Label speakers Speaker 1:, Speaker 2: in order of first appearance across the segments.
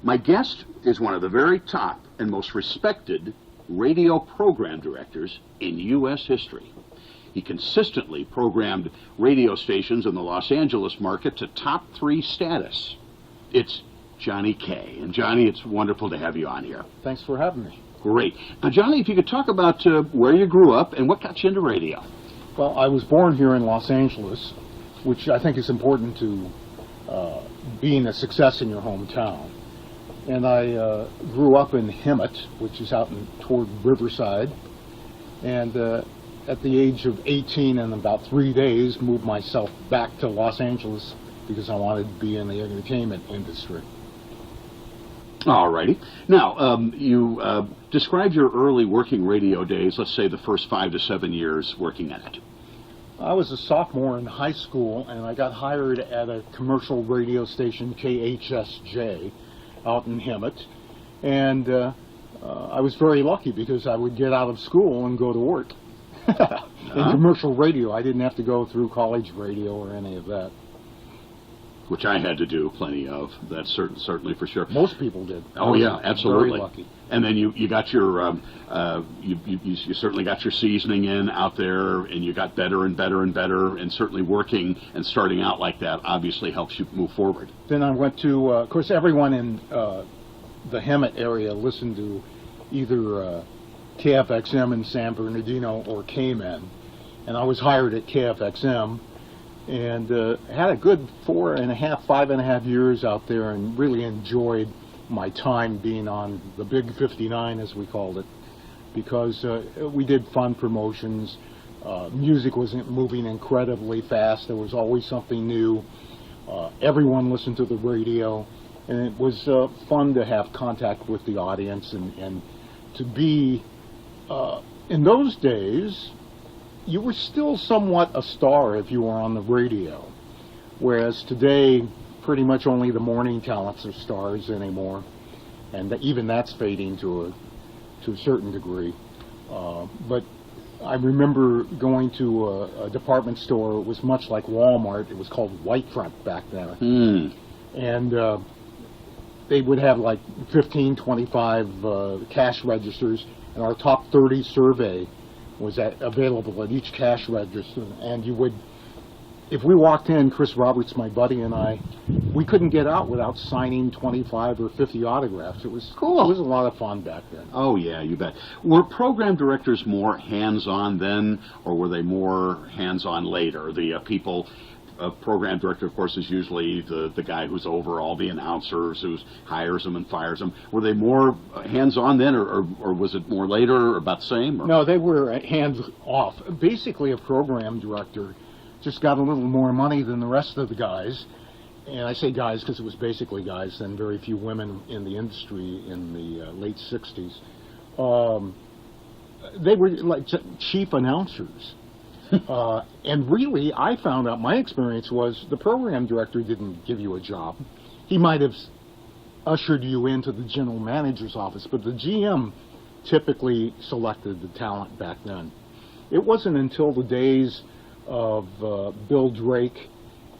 Speaker 1: My guest is one of the very top and most respected radio program directors in U.S. history. He consistently programmed radio stations in the Los Angeles market to top 3 status. It's Jhani Kaye. And Jhani, it's wonderful to have you on here.
Speaker 2: Thanks for having me.
Speaker 1: Great. Now, Jhani, if you could talk about where you grew up and what got you into radio.
Speaker 2: Well, I was born here in Los Angeles, which I think is important to being a success in your hometown. And I grew up in Hemet, which is out toward Riverside. And at the age of 18 and about 3 days, moved myself back to Los Angeles because I wanted to be in the entertainment industry.
Speaker 1: All righty. Now, you described your early working radio days, let's say the first 5 to 7 years working at it.
Speaker 2: I was a sophomore in high school, and I got hired at a commercial radio station, KHSJ, out in Hemet. And I was very lucky because I would get out of school and go to work. In commercial radio, I didn't have to go through college radio or any of that.
Speaker 1: Which I had to do plenty of. That's certainly for sure.
Speaker 2: Most people did.
Speaker 1: Oh yeah, absolutely.
Speaker 2: Very lucky.
Speaker 1: And then you got your you certainly got your seasoning in out there, and you got better and better and better. And certainly working and starting out like that obviously helps you move forward.
Speaker 2: Then I went to, of course, everyone in the Hemet area listened to either KFXM in San Bernardino or Cayman, and I was hired at KFXM. And had a good 5.5 years out there, and really enjoyed my time being on the Big 59, as we called it, because we did fun promotions. Music was moving incredibly fast. There was always something new. Everyone listened to the radio, and it was fun to have contact with the audience and to be, in those days, you were still somewhat a star if you were on the radio, whereas today pretty much only the morning talents are stars anymore, and even that's fading to a certain degree. But I remember going to a department store. It was much like Walmart. It was called Whitefront back then. And they would have like 15, 25 cash registers, and our top 30 survey was available at each cash register. And you would, if we walked in, Chris Roberts, my buddy, and I, we couldn't get out without signing 25 or 50 autographs. It was cool. It was a lot of fun back then.
Speaker 1: Oh yeah, you bet. Were program directors more hands-on then, or were they more hands-on later? The people, program director, of course, is usually the guy who's over all the announcers, who hires them and fires them. Were they more hands-on then, or was it more later, or about the same? Or?
Speaker 2: No, they were hands-off. Basically, a program director just got a little more money than the rest of the guys. And I say guys because it was basically guys, and very few women in the industry in the late 60s. They were like chief announcers. And really, I found out, my experience was the program director didn't give you a job. He might have ushered you into the general manager's office, but the GM typically selected the talent back then. It wasn't until the days of Bill Drake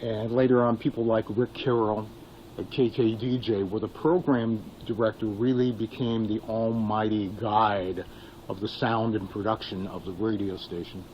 Speaker 2: and later on people like Rick Carroll at KKDJ where the program director really became the almighty guide of the sound and production of the radio station.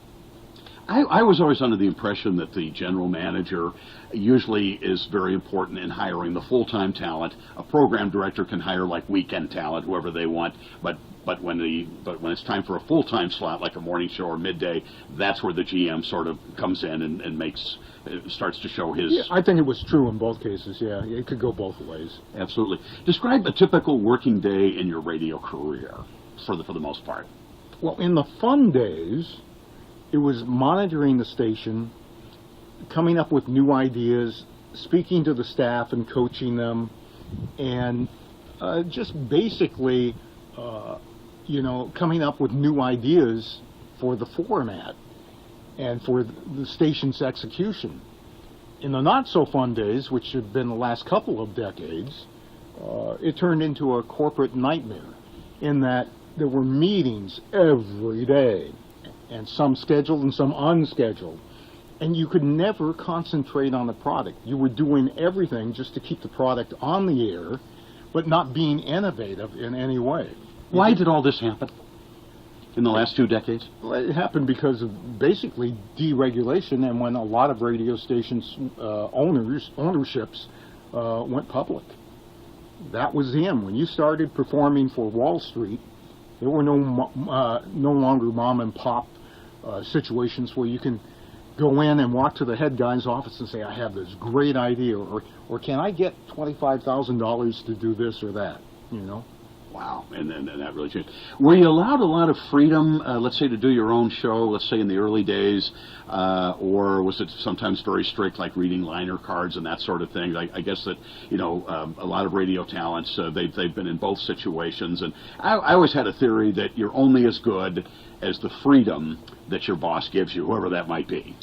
Speaker 1: I was always under the impression that the general manager usually is very important in hiring the full-time talent. A program director can hire like weekend talent, whoever they want, but when it's time for a full-time slot, like a morning show or midday, that's where the GM sort of comes in and starts to show his...
Speaker 2: Yeah, I think it was true in both cases, yeah. It could go both ways.
Speaker 1: Absolutely. Describe a typical working day in your radio career, for the most part.
Speaker 2: Well, in the fun days, it was monitoring the station, coming up with new ideas, speaking to the staff and coaching them, and just basically, coming up with new ideas for the format and for the station's execution. In the not-so-fun days, which have been the last couple of decades, it turned into a corporate nightmare in that there were meetings every day, and some scheduled and some unscheduled, and you could never concentrate on the product. You were doing everything just to keep the product on the air, but not being innovative in any way.
Speaker 1: Why did all this happen in the last 2 decades?
Speaker 2: Well, it happened because of basically deregulation, and when a lot of radio stations ownerships went public. That was the end. When you started performing for Wall Street, there were no longer mom and pop situations where you can go in and walk to the head guy's office and say, I have this great idea, or can I get $25,000 to do this or that, you know?
Speaker 1: Wow, and that really changed. Were you allowed a lot of freedom, let's say, to do your own show, let's say in the early days, or was it sometimes very strict, like reading liner cards and that sort of thing? I guess that, you know, a lot of radio talents, they've been in both situations, and I always had a theory that you're only as good as the freedom that your boss gives you, whoever that might be.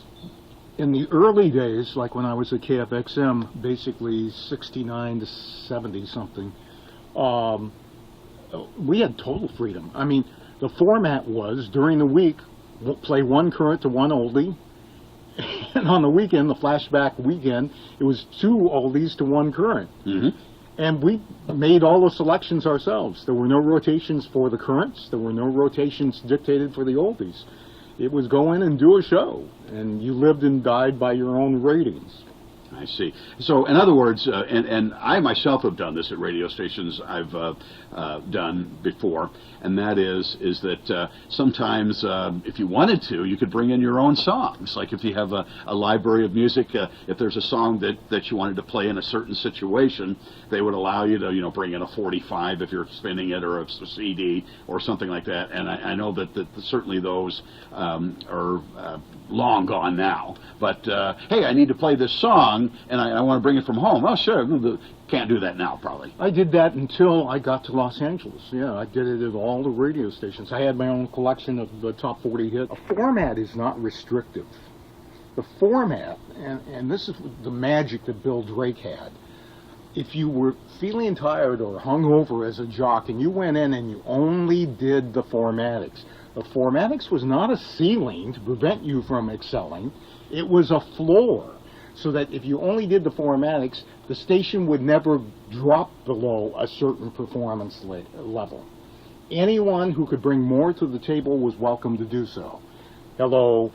Speaker 2: In the early days, like when I was at KFXM, basically 69 to 70 something, we had total freedom. I mean, the format was, during the week, we'll play one current to one oldie, and on the weekend, the flashback weekend, it was 2 oldies to 1 current.
Speaker 1: Mm-hmm.
Speaker 2: And we made all the selections ourselves. There were no rotations for the currents. There were no rotations dictated for the oldies. It was go in and do a show, and you lived and died by your own ratings.
Speaker 1: I see. So, in other words, and I myself have done this at radio stations I've done before, and that is that sometimes, if you wanted to, you could bring in your own songs. Like if you have a library of music, if there's a song that you wanted to play in a certain situation, they would allow you to, you know, bring in a 45 if you're spinning it, or a CD or something like that. And I know that certainly those are long gone now. But hey, I need to play this song, and I want to bring it from home. Oh, sure. Can't do that now, probably.
Speaker 2: I did that until I got to Los Angeles. Yeah, I did it at all the radio stations. I had my own collection of the top 40 hits. A format is not restrictive. The format, and this is the magic that Bill Drake had, if you were feeling tired or hungover as a jock and you went in and you only did the formatics was not a ceiling to prevent you from excelling. It was a floor, so that if you only did the formatics, the station would never drop below a certain performance level. Anyone who could bring more to the table was welcome to do so. Hello,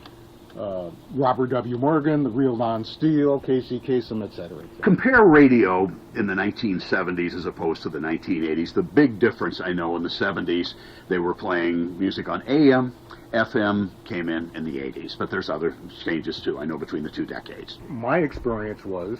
Speaker 2: Robert W. Morgan, The Real Don Steele, Casey Kasem, etc.
Speaker 1: Compare radio in the 1970s as opposed to the 1980s. The big difference, I know, in the 70s, they were playing music on AM. FM came in the 80s, but there's other changes too, I know, between the 2 decades.
Speaker 2: My experience was,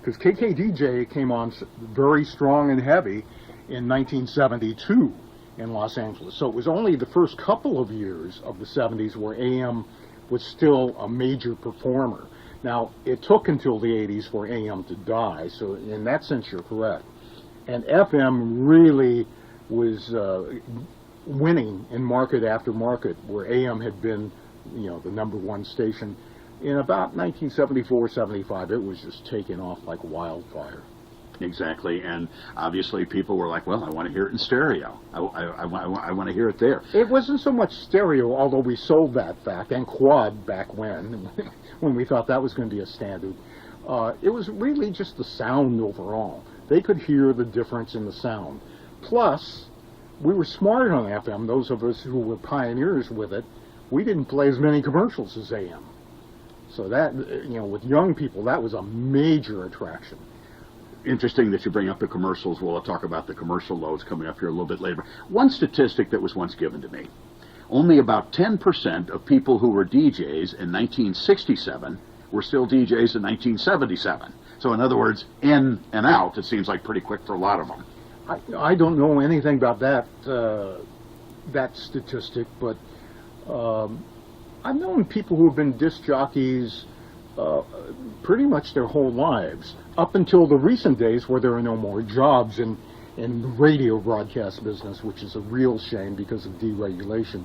Speaker 2: because KKDJ came on very strong and heavy in 1972 in Los Angeles. So it was only the first couple of years of the 70s where AM was still a major performer. Now, it took until the 80s for AM to die, so in that sense you're correct. And FM really was winning in market after market, where AM had been, you know, the #1 station. In about 1974-75, it was just taking off like wildfire.
Speaker 1: Exactly, and obviously people were like, well, I want to hear it in stereo. I want to hear it there.
Speaker 2: It wasn't so much stereo, although we sold that fact, and quad back when we thought that was going to be a standard. It was really just the sound overall. They could hear the difference in the sound. Plus, we were smart on FM, those of us who were pioneers with it. We didn't play as many commercials as AM. So that, you know, with young people, that was a major attraction.
Speaker 1: Interesting that you bring up the commercials. We'll talk about the commercial loads coming up here a little bit later. One statistic that was once given to me, only about 10% of people who were DJs in 1967 were still DJs in 1977. So in other words, in and out, it seems like pretty quick for a lot of them.
Speaker 2: I don't know anything about that statistic, but I've known people who have been disc jockeys pretty much their whole lives, up until the recent days where there are no more jobs in the radio broadcast business, which is a real shame because of deregulation.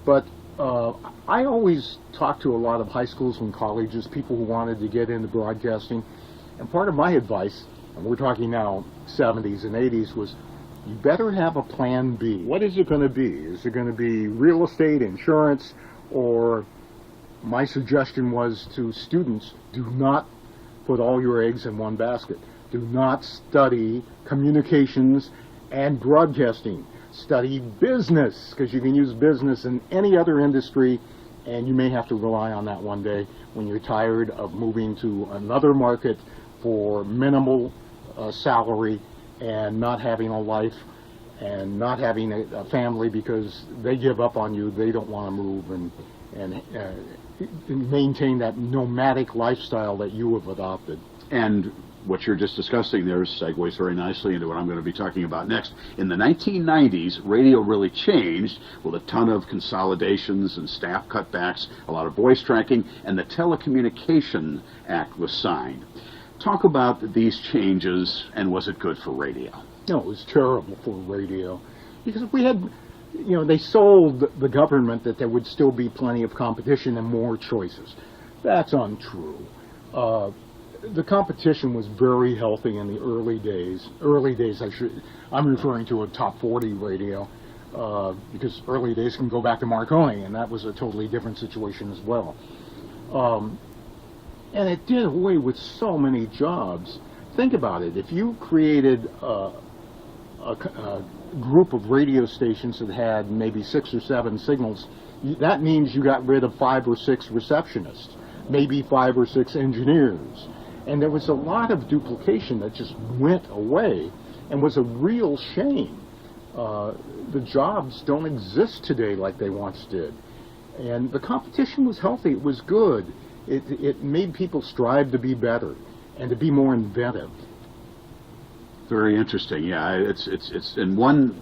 Speaker 2: But I always talk to a lot of high schools and colleges, people who wanted to get into broadcasting, and part of my advice, and we're talking now 70s and 80s, was you better have a plan B. What is it going to be? Is it going to be real estate, insurance, or my suggestion was to students, do not put all your eggs in one basket. Do not study communications and broadcasting. Study business, because you can use business in any other industry, and you may have to rely on that one day when you're tired of moving to another market for minimal salary and not having a life and not having a family because they give up on you. They don't want to move and maintain that nomadic lifestyle that you have adopted.
Speaker 1: And what you're just discussing there segues very nicely into what I'm going to be talking about next. In the 1990s, radio really changed with a ton of consolidations and staff cutbacks, a lot of voice tracking, and the Telecommunication Act was signed. Talk about these changes, and was it good for radio?
Speaker 2: No, it was terrible for radio because we had, they sold the government that there would still be plenty of competition and more choices. That's untrue. The competition was very healthy in the early days. I'm referring to a top 40 radio because early days can go back to Marconi, and that was a totally different situation as well. And it did away with so many jobs. Think about it. If you created a group of radio stations that had maybe 6 or 7 signals, that means you got rid of 5 or 6 receptionists, maybe 5 or 6 engineers. And there was a lot of duplication that just went away and was a real shame. The jobs don't exist today like they once did. And the competition was healthy. It was good. It made people strive to be better and to be more inventive.
Speaker 1: Very interesting. Yeah, it's in one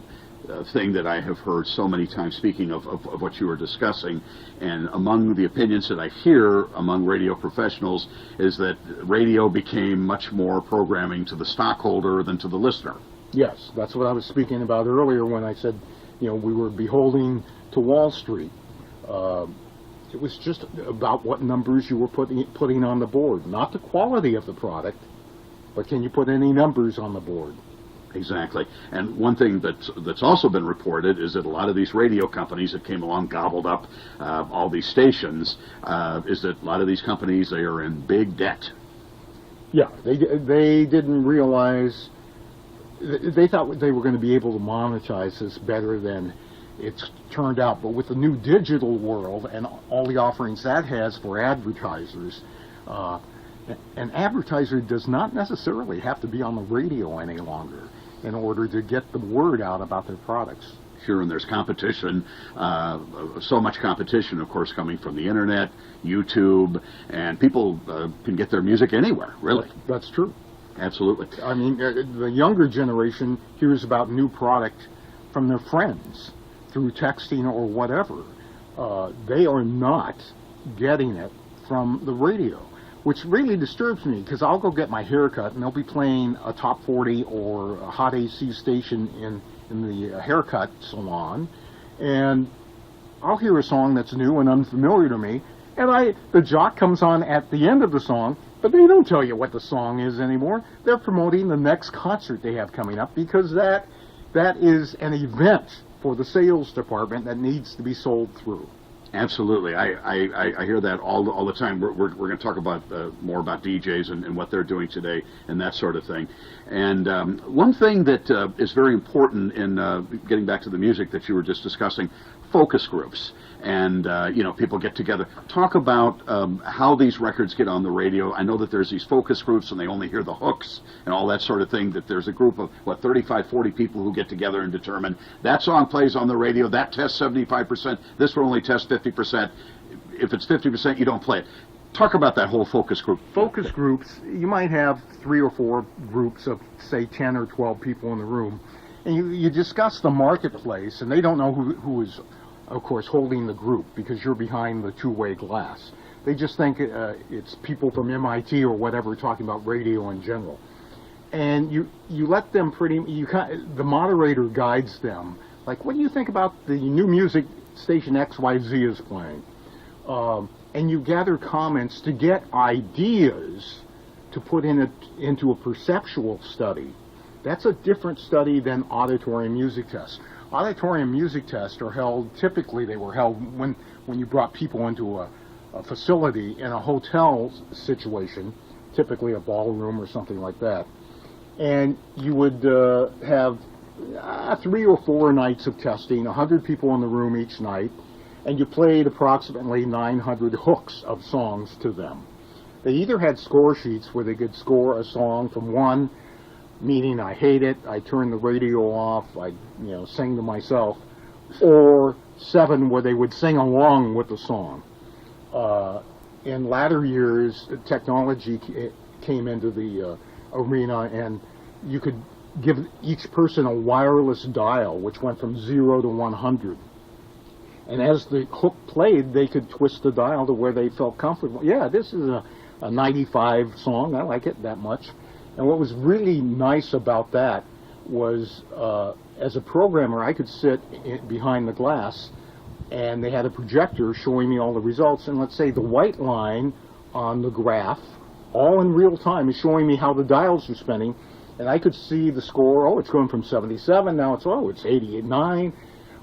Speaker 1: thing that I have heard so many times, speaking of what you were discussing, and among the opinions that I hear among radio professionals is that radio became much more programming to the stockholder than to the listener.
Speaker 2: Yes, that's what I was speaking about earlier when I said, we were beholding to Wall Street. It was just about what numbers you were putting on the board, not the quality of the product, but can you put any numbers on the board?
Speaker 1: Exactly. And one thing that's also been reported is that a lot of these radio companies that came along gobbled up all these stations, is that a lot of these companies, they are in big debt.
Speaker 2: Yeah, they didn't realize, they thought they were going to be able to monetize this better than it's turned out. But with the new digital world and all the offerings that has for advertisers, an advertiser does not necessarily have to be on the radio any longer in order to get the word out about their products.
Speaker 1: Sure, and there's competition, so much competition, of course, coming from the internet, YouTube, and people can get their music anywhere, really.
Speaker 2: That's true.
Speaker 1: Absolutely.
Speaker 2: I mean, the younger generation hears about new product from their friends through texting or whatever. They are not getting it from the radio, which really disturbs me because I'll go get my hair cut and they'll be playing a top 40 or a hot AC station in the haircut salon, and I'll hear a song that's new and unfamiliar to me, and the jock comes on at the end of the song, but they don't tell you what the song is anymore. They're promoting the next concert they have coming up because that is an event for the sales department that needs to be sold through.
Speaker 1: Absolutely. I hear that all the time. We're going to talk about more about DJs and what they're doing today and that sort of thing. And one thing that is very important in getting back to the music that you were just discussing, focus groups. And, people get together. Talk about how these records get on the radio. I know that there's these focus groups and they only hear the hooks and all that sort of thing, that there's a group of, 35, 40 people who get together and determine that song plays on the radio, that tests 75%, this will only test 50%. If it's 50%, you don't play it. Talk about that whole focus group.
Speaker 2: Focus groups, you might have 3 or 4 groups of, say, 10 or 12 people in the room, and you discuss the marketplace, and they don't know who is, of course, holding the group because you're behind the two-way glass. They just think it's people from MIT or whatever talking about radio in general. And you let them the moderator guides them. Like, what do you think about the new music station XYZ is playing? And you gather comments to get ideas to put into a perceptual study. That's a different study than auditory music tests. Auditory music tests are held, typically they were held when you brought people into a facility in a hotel situation, typically a ballroom or something like that. And you would have 3 or 4 nights of testing, 100 people in the room each night, and you played approximately 900 hooks of songs to them. They either had score sheets where they could score a song from 1, meaning I hate it, I turn the radio off, I sing to myself, or 7 where they would sing along with the song. In latter years, technology came into the arena, and you could give each person a wireless dial, which went from 0 to 100. And as the hook played, they could twist the dial to where they felt comfortable. Yeah, this is a 95 song. I like it that much. And what was really nice about that was, as a programmer, I could sit behind the glass, and they had a projector showing me all the results. And let's say the white line on the graph, all in real time, is showing me how the dials are spinning. And I could see the score. Oh, it's going from 77. Now it's 89.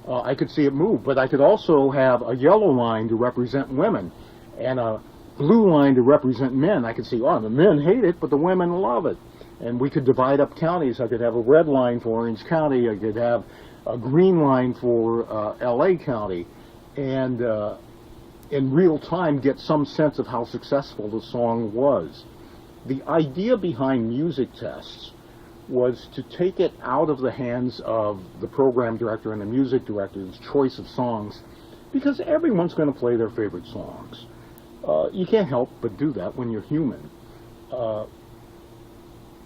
Speaker 2: I could see it move, but I could also have a yellow line to represent women and a blue line to represent men. I could see, oh, the men hate it, but the women love it. And we could divide up counties. I could have a red line for Orange County. I could have a green line for LA County. And in real time get some sense of how successful the song was. The idea behind music tests was to take it out of the hands of the program director and the music director's choice of songs, because everyone's going to play their favorite songs. You can't help but do that when you're human.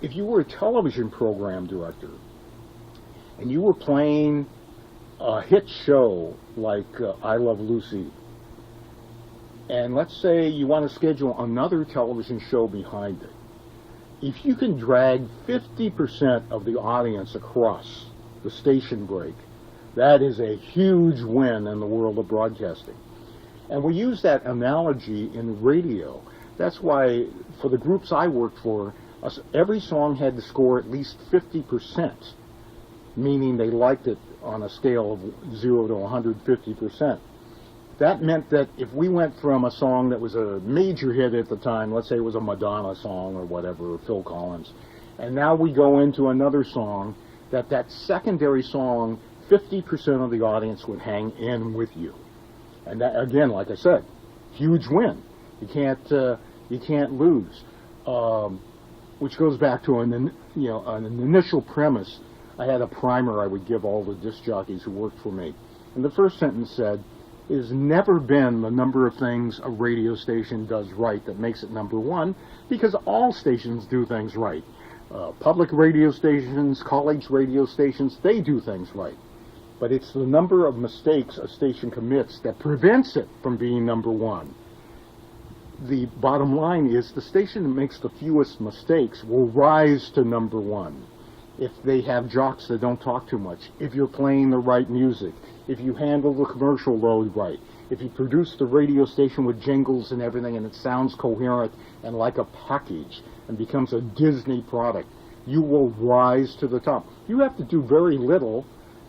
Speaker 2: If you were a television program director and you were playing a hit show like I Love Lucy, and let's say you want to schedule another television show behind it, if you can drag 50% of the audience across the station break, that is a huge win in the world of broadcasting. And we use that analogy in radio. That's why, for the groups I worked for, every song had to score at least 50%, meaning they liked it on a scale of 0 to 150%. That meant that if we went from a song that was a major hit at the time, let's say it was a Madonna song or whatever, or Phil Collins, and now we go into another song, that secondary song, 50% of the audience would hang in with you. And that, again, like I said, huge win. You can't lose. Which goes back to an initial premise. I had a primer I would give all the disc jockeys who worked for me. And the first sentence said, "It has never been the number of things a radio station does right that makes it number one, because all stations do things right. Public radio stations, college radio stations, they do things right. But it's the number of mistakes a station commits that prevents it from being number one. The bottom line is the station that makes the fewest mistakes will rise to number one. If they have jocks that don't talk too much, if you're playing the right music, if you handle the commercial load right, if you produce the radio station with jingles and everything and it sounds coherent and like a package and becomes a Disney product, you will rise to the top. You have to do very little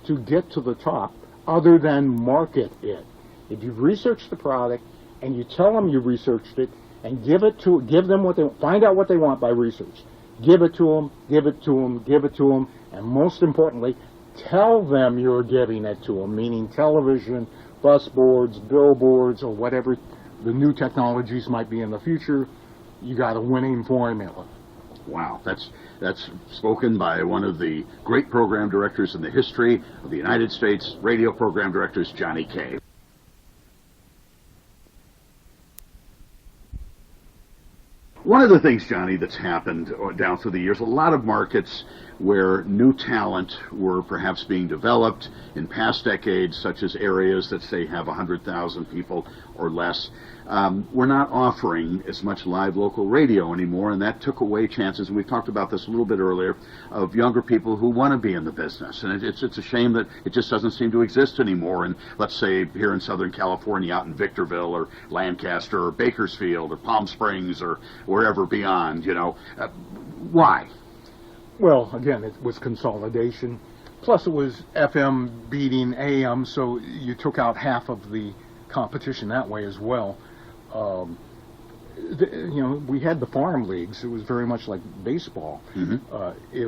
Speaker 2: to get to the top other than market it. If you've researched the product and you tell them you researched it and give them what they find out what they want by research. Give it to them, give it to them, give it to them, and most importantly, tell them you're giving it to them, meaning television, bus boards, billboards, or whatever the new technologies might be in the future. You got a winning formula.
Speaker 1: Wow, that's spoken by one of the great program directors in the history of the United States radio program directors, Jhani Kaye. One of the things, Jhani, that's happened down through the years, a lot of markets where new talent were perhaps being developed in past decades, such as areas that, say, have 100,000 people or less, we're not offering as much live local radio anymore, and that took away chances, and we talked about this a little bit earlier, of younger people who want to be in the business. And it's a shame that it just doesn't seem to exist anymore. And let's say here in Southern California, out in Victorville or Lancaster or Bakersfield or Palm Springs or wherever beyond, why?
Speaker 2: Well, again, it was consolidation. Plus it was FM beating AM, so you took out half of the competition that way as well. we had the farm leagues. It was very much like baseball.
Speaker 1: Mm-hmm.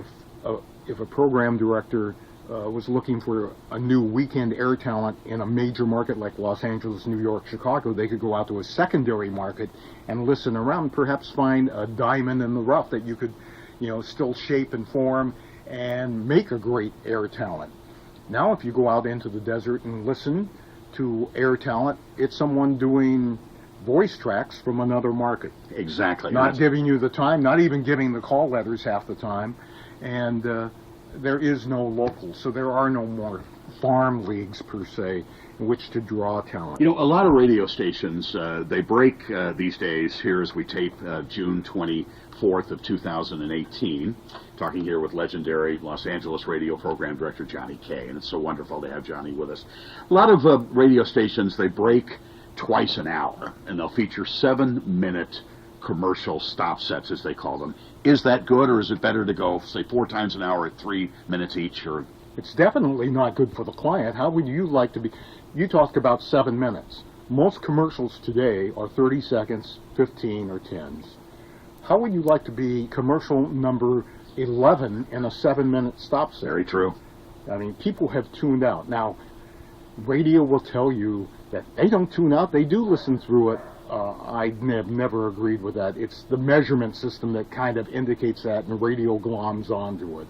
Speaker 2: If a program director was looking for a new weekend air talent in a major market like Los Angeles, New York, Chicago, they could go out to a secondary market and listen around, perhaps find a diamond in the rough that you could, still shape and form and make a great air talent. Now, if you go out into the desert and listen to air talent, it's someone doing voice tracks from another market.
Speaker 1: Exactly.
Speaker 2: Not giving you the time, not even giving the call letters half the time, and there is no local, so there are no more farm leagues per se in which to draw talent.
Speaker 1: A lot of radio stations, they break these days here as we tape June 24th of 2018, talking here with legendary Los Angeles radio program director Jhani Kaye, and it's so wonderful to have Johnny with us. A lot of radio stations, they break twice an hour, and they'll feature 7-minute commercial stop sets, as they call them. Is that good, or is it better to go, say, 4 times an hour at 3 minutes each? Or
Speaker 2: it's definitely not good for the client. How would you like to be? You talked about 7 minutes. Most commercials today are 30 seconds, 15, or 10s. How would you like to be commercial number 11 in a 7-minute stop set?
Speaker 1: Very true.
Speaker 2: I mean, people have tuned out. Now, radio will tell you that they don't tune out. They do listen through it. I have never agreed with that. It's the measurement system that kind of indicates that, and radio gloms onto it.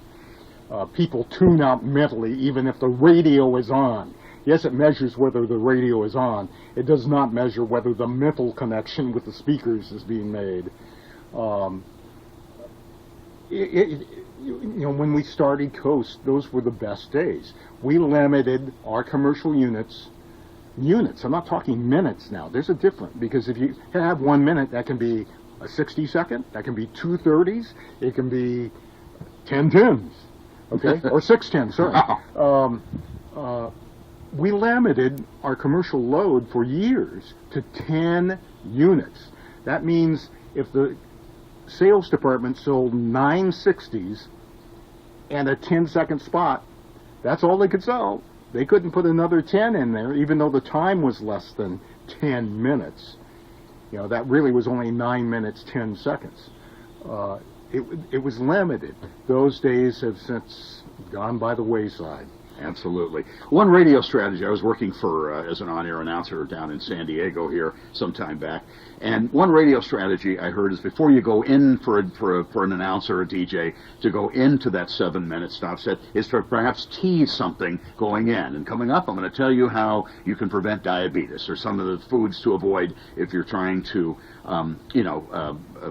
Speaker 2: People tune out mentally, even if the radio is on. Yes, it measures whether the radio is on. It does not measure whether the mental connection with the speakers is being made. When we started Coast, those were the best days. We limited our commercial units. I'm not talking minutes now. There's a difference, because if you have 1 minute, that can be a 60-second, that can be 2 30s, it can be 10 10s, okay, or 6 10s. Sorry. We limited our commercial load for years to 10 units. That means if the sales department sold 9 60s and a 10-second spot, that's all they could sell. They couldn't put another 10 in there, even though the time was less than 10 minutes. That really was only 9 minutes, 10 seconds. It was limited. Those days have since gone by the wayside.
Speaker 1: Absolutely. One radio strategy, I was working for as an on-air announcer down in San Diego here some time back, and one radio strategy I heard is before you go in for an announcer or a DJ to go into that 7-minute stop set is to perhaps tease something going in. And coming up, I'm going to tell you how you can prevent diabetes, or some of the foods to avoid if you're trying to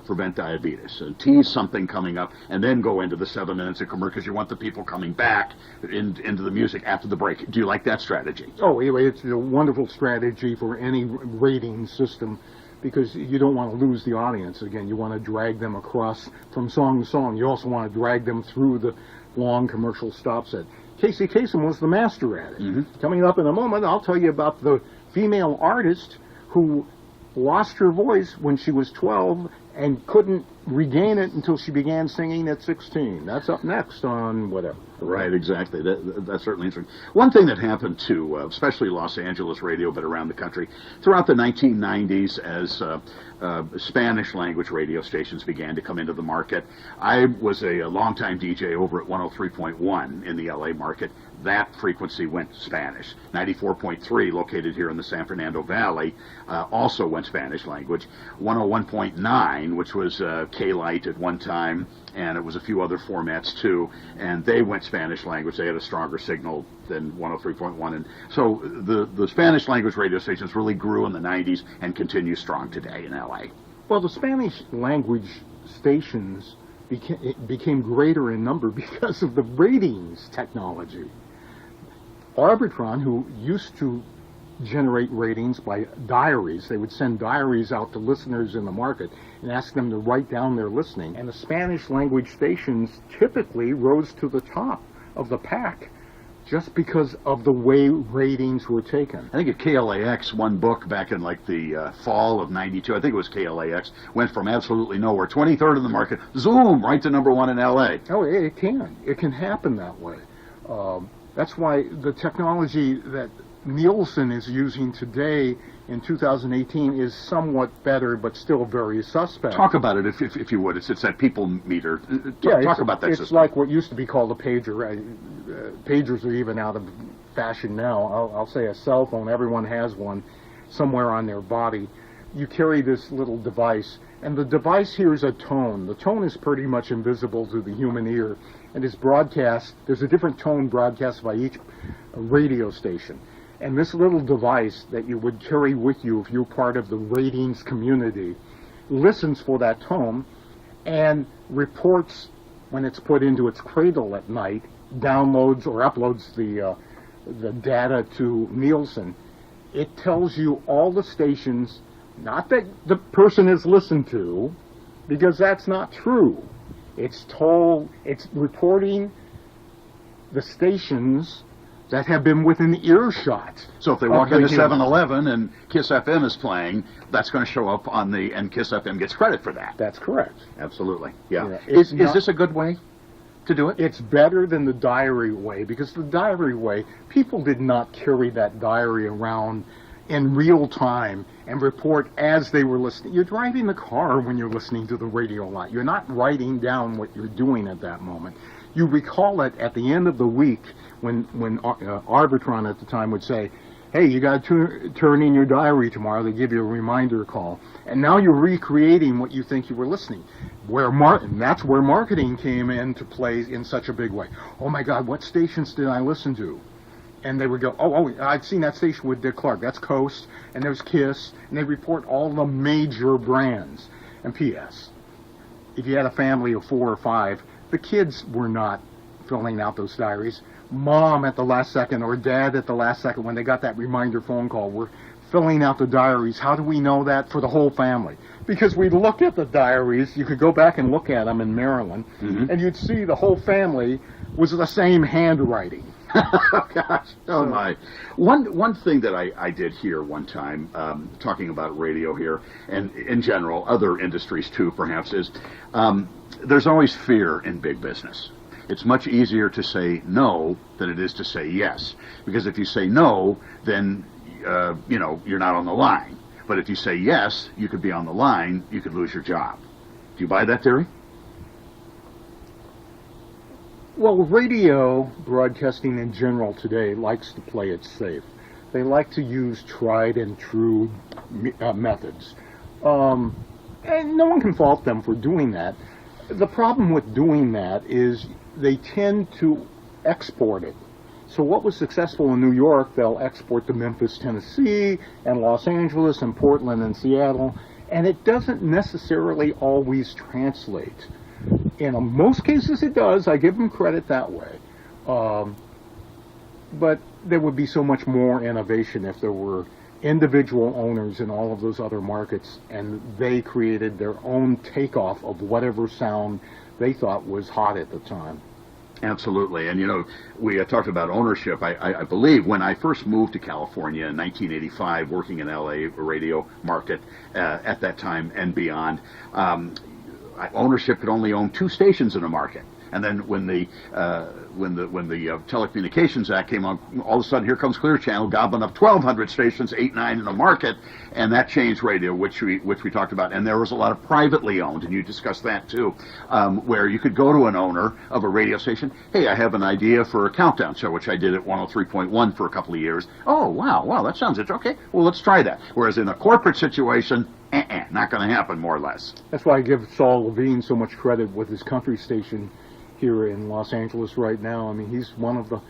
Speaker 1: prevent diabetes. And tease something coming up, and then go into the 7 minutes of commercial, because you want the people coming back into the music after the break. Do you like that strategy?
Speaker 2: Oh, anyway, it's a wonderful strategy for any rating system, because you don't want to lose the audience. Again, you want to drag them across from song to song. You also want to drag them through the long commercial stop set. Casey Kasem was the master at it. Mm-hmm. Coming up in a moment, I'll tell you about the female artist who lost her voice when she was 12 and couldn't regain it until she began singing at 16. That's up next on whatever.
Speaker 1: Right, exactly. That's certainly interesting. One thing that happened to, especially Los Angeles radio, but around the country, throughout the 1990s as Spanish language radio stations began to come into the market. I was a longtime DJ over at 103.1 in the LA market. That frequency went Spanish. 94.3, located here in the San Fernando Valley, also went Spanish language. 101.9, which was K-Lite at one time, and it was a few other formats too, and they went Spanish language. They had a stronger signal than 103.1, and so the Spanish language radio stations really grew in the 90s and continue strong today in LA.
Speaker 2: Well, the Spanish language stations became greater in number because of the ratings technology. Arbitron, who used to generate ratings by diaries, they would send diaries out to listeners in the market and ask them to write down their listening. And the Spanish language stations typically rose to the top of the pack just because of the way ratings were taken.
Speaker 1: I think at KLAX, one book back in like the fall of '92, I think it was KLAX, went from absolutely nowhere, 23rd in the market, zoom, right to number 1 in LA.
Speaker 2: Oh, it can. It can happen that way. That's why the technology that Nielsen is using today in 2018 is somewhat better, but still very suspect.
Speaker 1: Talk about it, if you would. It's that people meter. Talk about that
Speaker 2: it's
Speaker 1: system.
Speaker 2: like what used to be called a pager. Pagers are even out of fashion now. I'll say a cell phone. Everyone has one somewhere on their body. You carry this little device, and the device hears a tone. The tone is pretty much invisible to the human ear, and is broadcast. There's a different tone broadcast by each radio station. And this little device that you would carry with you if you're part of the ratings community listens for that tone and reports when it's put into its cradle at night, downloads or uploads the data to Nielsen. It tells you all the stations, not that the person is listened to, because that's not true. It's reporting the stations that have been within earshot.
Speaker 1: So if they walk into 7-Eleven and Kiss FM is playing, that's going to show up on and Kiss FM gets credit for that.
Speaker 2: That's correct.
Speaker 1: Absolutely. Yeah.
Speaker 2: Yeah.
Speaker 1: Is this a good way to do it?
Speaker 2: It's better than the diary way, because the diary way, people did not carry that diary around in real time and report as they were listening. You're driving the car when you're listening to the radio a lot. You're not writing down what you're doing at that moment. You recall it at the end of the week when Arbitron at the time would say, hey, you got to turn in your diary tomorrow. They give you a reminder call. And now you're recreating what you think you were listening. And that's where marketing came into play in such a big way. Oh, my God, what stations did I listen to? And they would go, oh, I've seen that station with Dick Clark. That's Coast, and there's Kiss. And they report all the major brands. And P.S., if you had a family of 4 or 5, the kids were not filling out those diaries. Mom at the last second or dad at the last second, when they got that reminder phone call, were filling out the diaries. How do we know that? For the whole family. Because we looked at the diaries. You could go back and look at them in Maryland, and you'd see the whole family was the same handwriting.
Speaker 1: Oh, gosh. Oh, my. One thing that I did hear one time, talking about radio here, and in general, other industries too, perhaps, is there's always fear in big business. It's much easier to say no than it is to say yes. Because if you say no, then, you're not on the line. But if you say yes, you could be on the line, you could lose your job. Do you buy that theory?
Speaker 2: Well, radio broadcasting in general today likes to play it safe. They like to use tried and true methods. And no one can fault them for doing that. The problem with doing that is they tend to export it. So what was successful in New York, they'll export to Memphis, Tennessee, and Los Angeles, and Portland, and Seattle, and it doesn't necessarily always translate. In most cases it does. I give them credit that way. But there would be so much more innovation if there were individual owners in all of those other markets and they created their own takeoff of whatever sound they thought was hot at the time.
Speaker 1: Absolutely. And, we talked about ownership. I believe when I first moved to California in 1985, working in L.A. radio market at that time and beyond, ownership could only own 2 stations in a market. And then when the Telecommunications Act came on, all of a sudden here comes Clear Channel gobbling up 1,200 stations, 8, 9 in the market, and that changed radio, which we talked about. And there was a lot of privately owned, and you discussed that too, where you could go to an owner of a radio station. Hey, I have an idea for a countdown show, which I did at 103.1 for a couple of years. Oh, wow, that sounds it. Okay, well, let's try that. Whereas in a corporate situation, not going to happen, more or less.
Speaker 2: That's why I give Saul Levine so much credit with his country station here in Los Angeles right now. I mean, he's one of the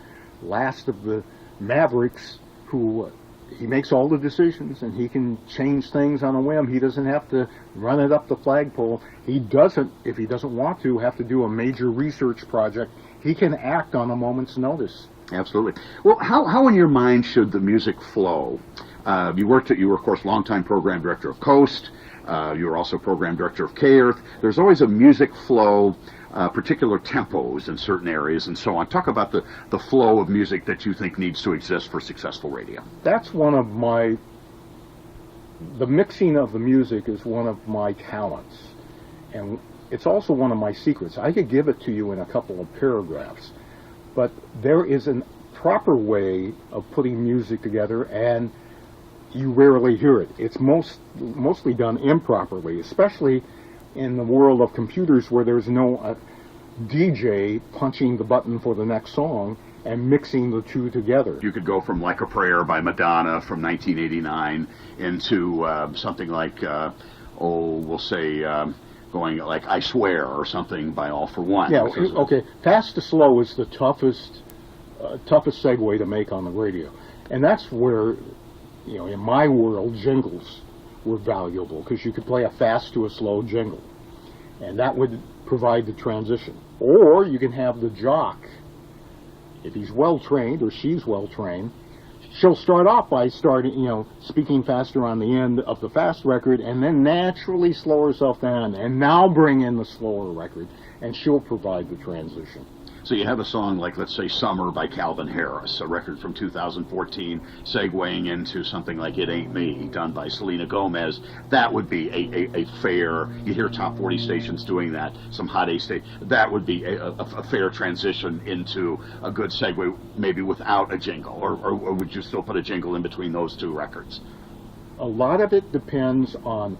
Speaker 2: last of the mavericks who he makes all the decisions and he can change things on a whim. He doesn't have to run it up the flagpole. He doesn't, if he doesn't want to, have to do a major research project. He can act on a moment's notice.
Speaker 1: Absolutely. Well, how in your mind should the music flow? You were, of course, longtime program director of Coast. You were also program director of K-Earth. There's always a music flow, particular tempos in certain areas and so on. Talk about the flow of music that you think needs to exist for successful radio.
Speaker 2: That's the mixing of the music is one of my talents. And it's also one of my secrets. I could give it to you in a couple of paragraphs. But there is a proper way of putting music together, and you rarely hear it. It's mostly done improperly, especially in the world of computers where there's no DJ punching the button for the next song and mixing the two together.
Speaker 1: You could go from Like a Prayer by Madonna from 1989 into something like, we'll say, going like I Swear or something by All for One.
Speaker 2: Yeah, okay. Fast to slow is the toughest segue to make on the radio. And that's where, in my world, jingles were valuable, because you could play a fast to a slow jingle. And that would provide the transition. Or you can have the jock, if he's well-trained or she's well-trained, she'll start off by speaking faster on the end of the fast record, and then naturally slow herself down, and now bring in the slower record, and she'll provide the transition.
Speaker 1: So you have a song like, let's say, Summer by Calvin Harris, a record from 2014, segueing into something like It Ain't Me, done by Selena Gomez. That would be a fair, you hear top 40 stations doing that, some hot A stations, that would be a fair transition into a good segue, maybe without a jingle, or would you still put a jingle in between those two records?
Speaker 2: A lot of it depends on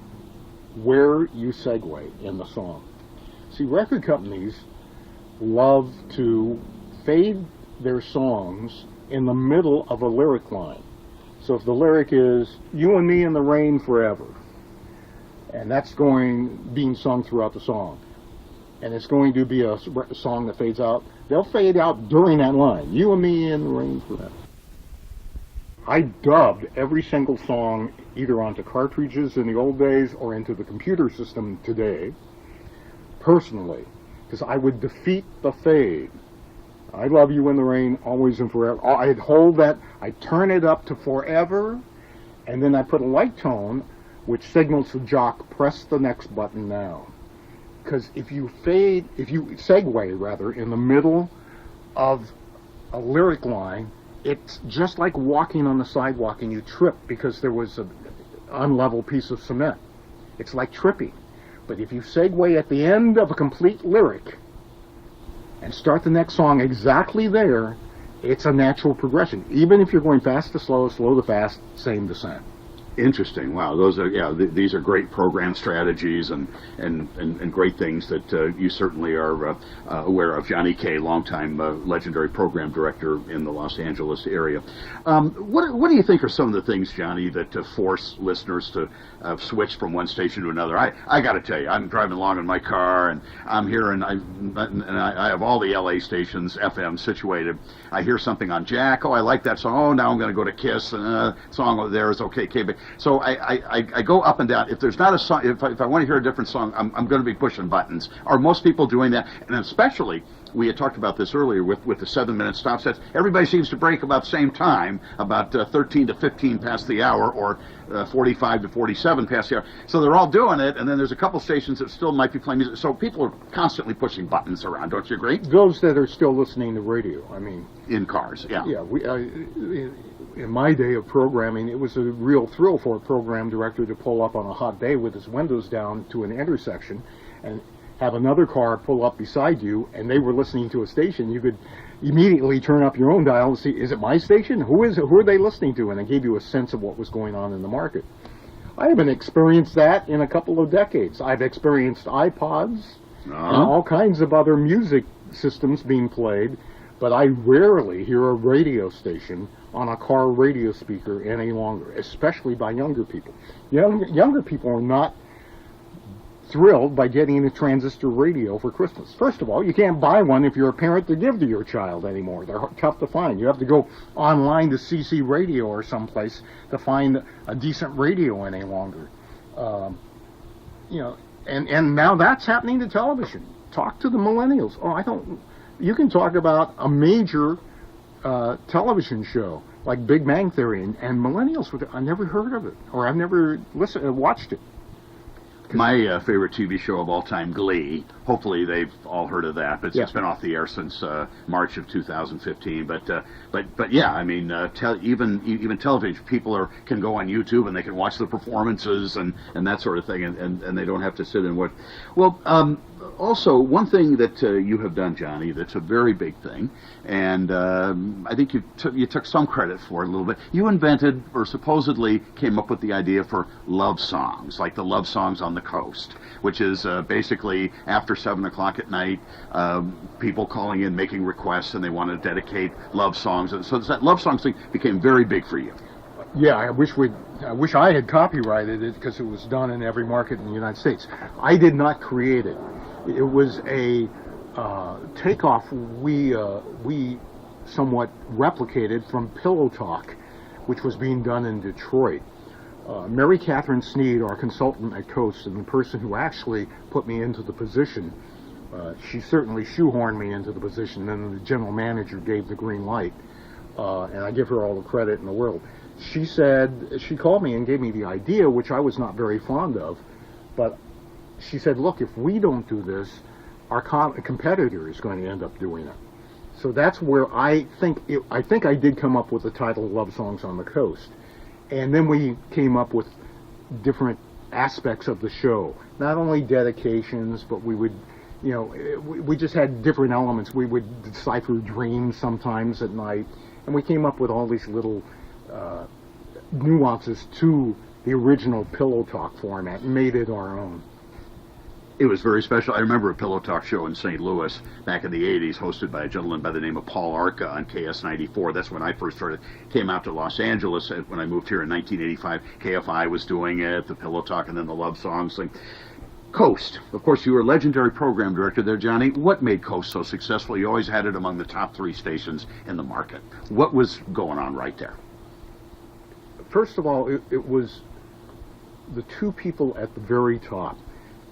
Speaker 2: where you segue in the song. See, record companies love to fade their songs in the middle of a lyric line. So if the lyric is "You and me in the rain forever," and that's being sung throughout the song, and it's going to be a song that fades out, they'll fade out during that line, "You and me in the rain forever." I dubbed every single song either onto cartridges in the old days or into the computer system today, personally, because I would defeat the fade. I love you in the rain, always and forever. I'd hold that, I'd turn it up to forever, and then I put a light tone, which signals the jock, press the next button now. Because if you segue rather, in the middle of a lyric line, it's just like walking on the sidewalk and you trip because there was an unlevel piece of cement. It's like tripping. But if you segue at the end of a complete lyric and start the next song exactly there, it's a natural progression. Even if you're going fast to slow, slow to fast, same descent.
Speaker 1: Interesting. Wow, those are these are great program strategies and great things that you certainly are aware of. Jhani Kaye, longtime legendary program director in the Los Angeles area. What do you think are some of the things, Jhani, that force listeners to switch from one station to another? I got to tell you, I'm driving along in my car and I'm hearing I have all the LA stations FM situated. I hear something on Jack. Oh, I like that song. Oh, now I'm going to go to Kiss. And song over there is okay. KBIG. So I go up and down. If there's not a song, if I want to hear a different song, I'm going to be pushing buttons. Are most people doing that? And especially, we had talked about this earlier with the 7-minute stop sets. Everybody seems to break about the same time, about 13 to 15 past the hour, or 45 to 47 past the hour. So they're all doing it, and then there's a couple stations that still might be playing music. So people are constantly pushing buttons around. Don't you agree?
Speaker 2: Those that are still listening to radio, I mean.
Speaker 1: In cars, yeah.
Speaker 2: Yeah, in my day of programming, it was a real thrill for a program director to pull up on a hot day with his windows down to an intersection and have another car pull up beside you, and they were listening to a station. You could immediately turn up your own dial and see, is it my station? Who is it? Who are they listening to? And it gave you a sense of what was going on in the market. I haven't experienced that in a couple of decades. I've experienced iPods and all kinds of other music systems being played, but I rarely hear a radio station on a car radio speaker any longer, especially by younger people. Younger people are not thrilled by getting a transistor radio for Christmas. First of all, you can't buy one if you're a parent to give to your child anymore. They're tough to find. You have to go online to CC Radio or someplace to find a decent radio any longer. And now that's happening to television. Talk to the millennials. You can talk about a major television show like Big Bang Theory, and millennials would, I've never heard of it, or I've never watched it.
Speaker 1: My favorite TV show of all time, Glee. Hopefully they've all heard of that, but it's been off the air since March of 2015. But yeah, I mean, even television, people can go on YouTube and they can watch the performances and that sort of thing, and they don't have to sit and watch. Well, Also, one thing that you have done, Jhani, that's a very big thing, and I think you took some credit for it a little bit. You invented, or supposedly came up with the idea for love songs, like the love songs on the coast, which is basically after 7 o'clock at night, people calling in, making requests, and they want to dedicate love songs. And so that love songs thing became very big for you.
Speaker 2: Yeah, I wish I had copyrighted it because it was done in every market in the United States. I did not create it. It was a takeoff we somewhat replicated from Pillow Talk, which was being done in Detroit. Mary Catherine Sneed, our consultant at Coast, and the person who actually put me into the position, she certainly shoehorned me into the position, and then the general manager gave the green light, and I give her all the credit in the world. She called me and gave me the idea, which I was not very fond of, but she said, look, if we don't do this, our competitor is going to end up doing it. So that's where I think I did come up with the title Love Songs on the Coast. And then we came up with different aspects of the show. Not only dedications, but we would, we just had different elements. We would decipher dreams sometimes at night, and we came up with all these little nuances to the original Pillow Talk format and made it our own.
Speaker 1: It was very special. I remember a Pillow Talk show in St. Louis back in the 80s, hosted by a gentleman by the name of Paul Arca on KS94. That's when I first came out to Los Angeles. When I moved here in 1985, KFI was doing it, the Pillow Talk, and then the love songs thing. Coast. Of course, you were a legendary program director there, Jhani. What made Coast so successful? You always had it among the top 3 stations in the market. What was going on right there?
Speaker 2: First of all, it was the two people at the very top,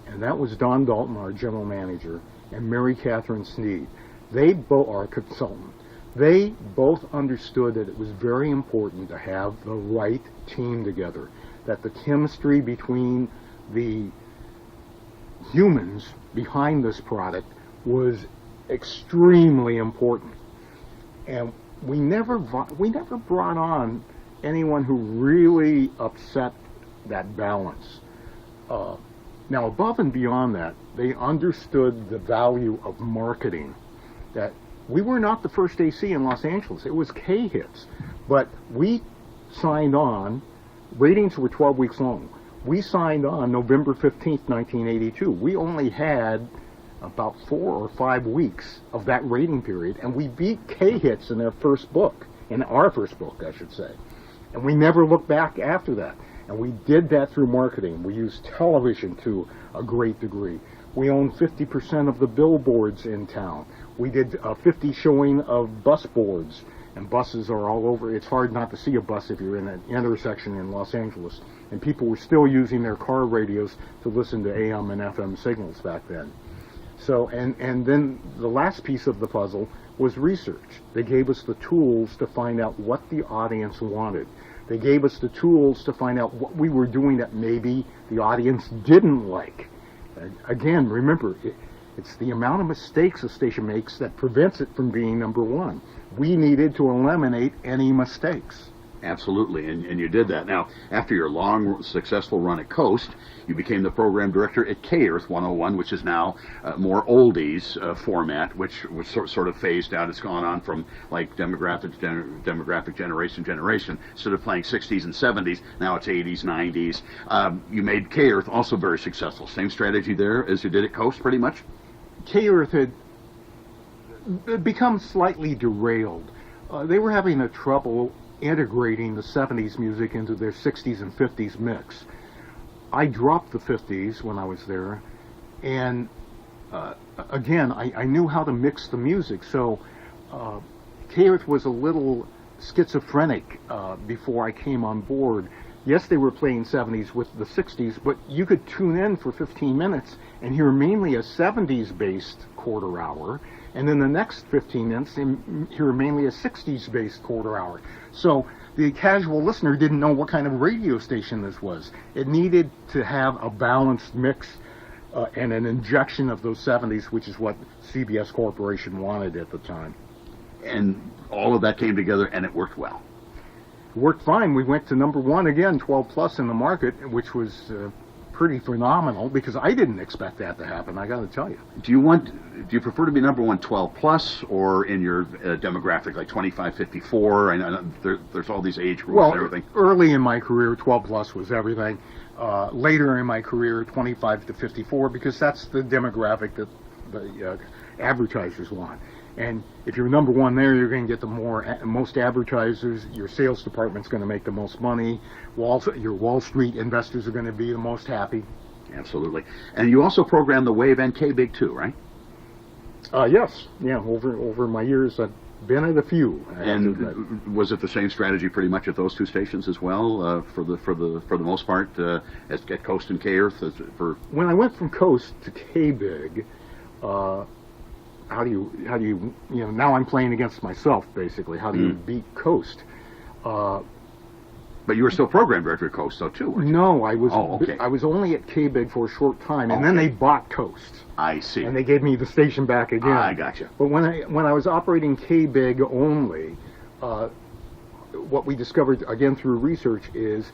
Speaker 2: and that was Don Dalton, our general manager, and Mary Catherine Sneed. They both are a consultant. They both understood that it was very important to have the right team together, that the chemistry between the humans behind this product was extremely important. And we never brought on anyone who really upset that balance. Now, above and beyond that, they understood the value of marketing. That we were not the first AC in Los Angeles. It was K-Hits. But we signed on, ratings were 12 weeks long. We signed on November 15th, 1982. We only had about 4 or 5 weeks of that rating period, and we beat K-Hits in their first book, in our first book, I should say. And we never looked back after that. And we did that through marketing. We used television to a great degree. We owned 50% of the billboards in town. We did a 50 showing of bus boards, and buses are all over. It's hard not to see a bus if you're in an intersection in Los Angeles. And people were still using their car radios to listen to AM and FM signals back then. So, and then the last piece of the puzzle was research. They gave us the tools to find out what the audience wanted. They gave us the tools to find out what we were doing that maybe the audience didn't like. Again, remember, it's the amount of mistakes a station makes that prevents it from being number one. We needed to eliminate any mistakes.
Speaker 1: Absolutely, and you did that. Now, after your long, successful run at Coast, you became the program director at K-Earth 101, which is now more oldies format, which was sort of phased out. It's gone on from like demographic generation. Instead of playing 60s and 70s, now it's 80s, 90s. You made K-Earth also very successful. Same strategy there as you did at Coast, pretty much?
Speaker 2: K-Earth had become slightly derailed. They were having a trouble integrating the 70s music into their 60s and 50s mix. I dropped the 50s when I was there, and again, I knew how to mix the music, so K-Earth was a little schizophrenic before I came on board. Yes, they were playing 70s with the 60s, but you could tune in for 15 minutes and hear mainly a 70s-based quarter hour, and then the next 15 minutes hear mainly a 60s-based quarter hour. So the casual listener didn't know what kind of radio station this was. It needed to have a balanced mix and an injection of those 70s, which is what CBS Corporation wanted at the time.
Speaker 1: And all of that came together, and it worked well.
Speaker 2: It worked fine. We went to number one again, 12 plus in the market, which was pretty phenomenal because I didn't expect that to happen, I got to tell you.
Speaker 1: Do you prefer to be number one 12 plus, or in your demographic like 25, 54? I know there's all these age rules and everything.
Speaker 2: Early in my career, 12 plus was everything. Later in my career, 25 to 54, because that's the demographic that the advertisers want. And if you're number one there, you're going to get the most advertisers. Your sales department's going to make the most money. Your Wall Street investors are going to be the most happy.
Speaker 1: Absolutely. And you also program the Wave and KBIG too, right?
Speaker 2: Yes. Yeah. Over my years, I've been at a few.
Speaker 1: And was it the same strategy pretty much at those two stations as well, for the most part, at Coast and K-Earth?
Speaker 2: When I went from Coast to KBIG, how do you now I'm playing against myself basically. How do you beat Coast?
Speaker 1: But you were still program director at Coast, though, too, weren't you?
Speaker 2: No, I was.
Speaker 1: Oh, okay.
Speaker 2: I was only at KBIG for a short time, and then they bought Coast.
Speaker 1: I see.
Speaker 2: And they gave me the station back again.
Speaker 1: I gotcha.
Speaker 2: But when I was operating KBIG only, what we discovered again through research is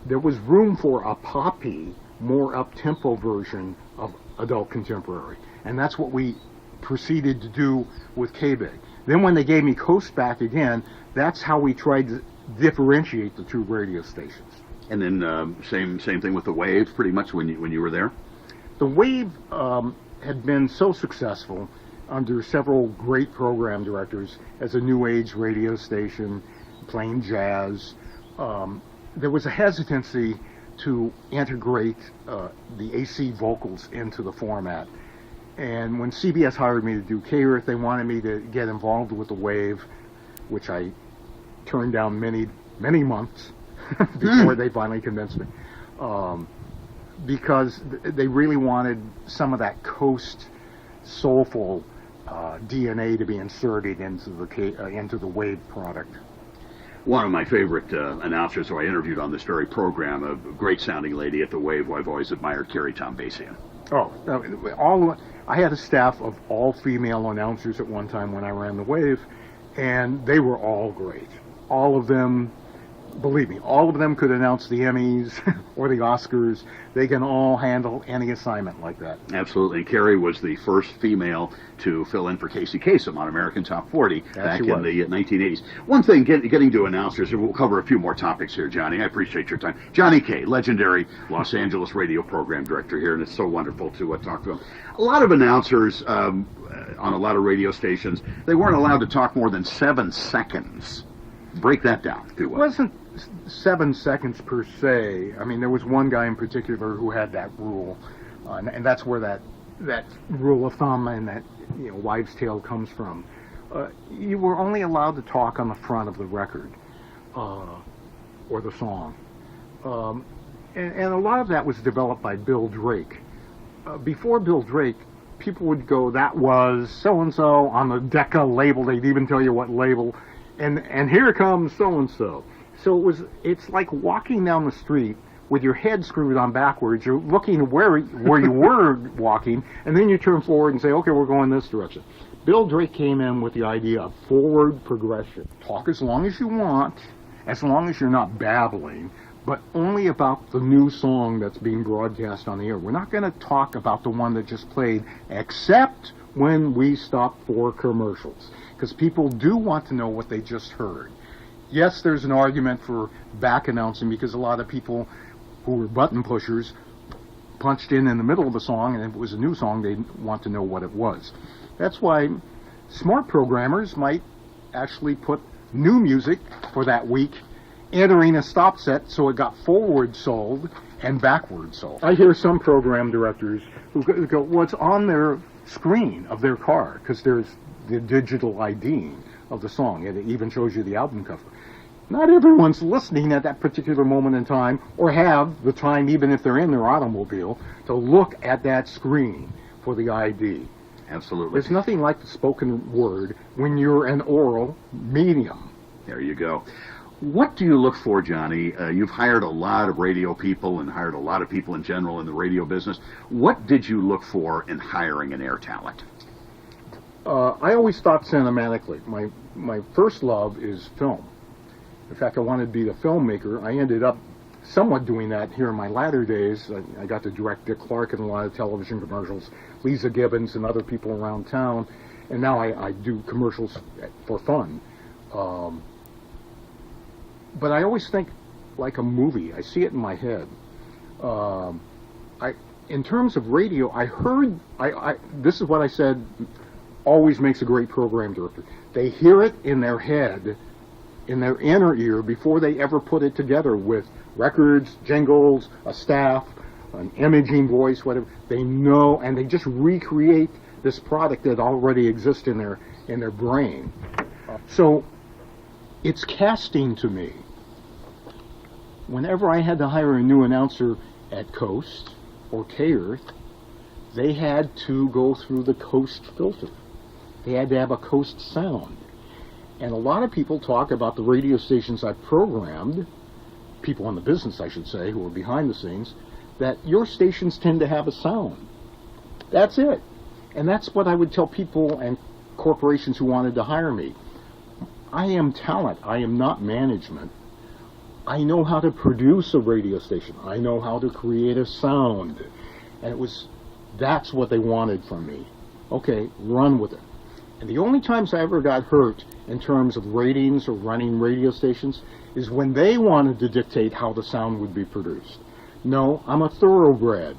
Speaker 2: there was room for a poppy, more up-tempo version of adult contemporary, and that's what we proceeded to do with KBIG. Then when they gave me Coast back again, that's how we tried to differentiate the two radio stations.
Speaker 1: And then same thing with the Wave, pretty much when you were there.
Speaker 2: The Wave had been so successful under several great program directors as a new age radio station, playing jazz. There was a hesitancy to integrate the AC vocals into the format. And when CBS hired me to do K-Earth, they wanted me to get involved with the Wave, which I turned down many months before they finally convinced me, because they really wanted some of that Coast soulful DNA to be inserted into the Wave product.
Speaker 1: One of my favorite announcers who I interviewed on this very program, a great sounding lady at the Wave who I've always admired, Kerry Tom.
Speaker 2: I had a staff of all female announcers at one time when I ran the Wave, and they were all great. All of them, believe me, all of them could announce the Emmys or the Oscars. They can all handle any assignment like that.
Speaker 1: Absolutely. Kerry was the first female to fill in for Casey Kasem on American Top 40 back in the 1980s. One thing, getting to announcers, and we'll cover a few more topics here, Johnny. I appreciate your time. Jhani Kaye, legendary Los Angeles radio program director here, and it's so wonderful to talk to him. A lot of announcers on a lot of radio stations, they weren't allowed to talk more than 7 seconds. Break that down, if you will.
Speaker 2: It wasn't 7 seconds per se. I mean, there was one guy in particular who had that rule, and that's where that rule of thumb and that wives' tale comes from. You were only allowed to talk on the front of the record or the song, and a lot of that was developed by Bill Drake. Before Bill Drake, people would go, "That was so and so" on the Decca label. They'd even tell you what label. And here comes so-and-so. So it's like walking down the street with your head screwed on backwards. You're looking where you were walking, and then you turn forward and say, okay, we're going this direction. Bill Drake came in with the idea of forward progression. Talk as long as you want, as long as you're not babbling, but only about the new song that's being broadcast on the air. We're not going to talk about the one that just played, except when we stop for commercials, because people do want to know what they just heard. Yes, there's an argument for back announcing, because a lot of people who were button pushers punched in the middle of the song, and if it was a new song, they'd want to know what it was. That's why smart programmers might actually put new music for that week, entering a stop set so it got forward sold and backward sold. I hear some program directors who go, well, it's on their screen of their car, because there's the digital IDing of the song, and it even shows you the album cover. Not everyone's listening at that particular moment in time, or have the time, even if they're in their automobile, to look at that screen for the ID.
Speaker 1: Absolutely.
Speaker 2: There's nothing like the spoken word when you're an oral medium.
Speaker 1: There you go. What do you look for, Johnny? You've hired a lot of radio people and hired a lot of people in general in the radio business. What did you look for in hiring an air talent?
Speaker 2: I always thought cinematically. My first love is film. In fact, I wanted to be a filmmaker. I ended up somewhat doing that here in my latter days. I got to direct Dick Clark in a lot of television commercials, Lisa Gibbons and other people around town, and now I do commercials for fun. But I always think like a movie. I see it in my head. In terms of radio, I heard, this is what I said always makes a great program director. They hear it in their head, in their inner ear, before they ever put it together with records, jingles, a staff, an imaging voice, whatever. They know, and they just recreate this product that already exists in their brain. So it's casting to me. Whenever I had to hire a new announcer at Coast or K-Earth, they had to go through the Coast filter. They had to have a Coast sound. And a lot of people talk about the radio stations I programmed, people in the business, I should say, who are behind the scenes, that your stations tend to have a sound. That's it. And that's what I would tell people and corporations who wanted to hire me. I am talent. I am not management. I know how to produce a radio station. I know how to create a sound. And that's what they wanted from me. Okay, run with it. And the only times I ever got hurt in terms of ratings or running radio stations is when they wanted to dictate how the sound would be produced. No, I'm a thoroughbred.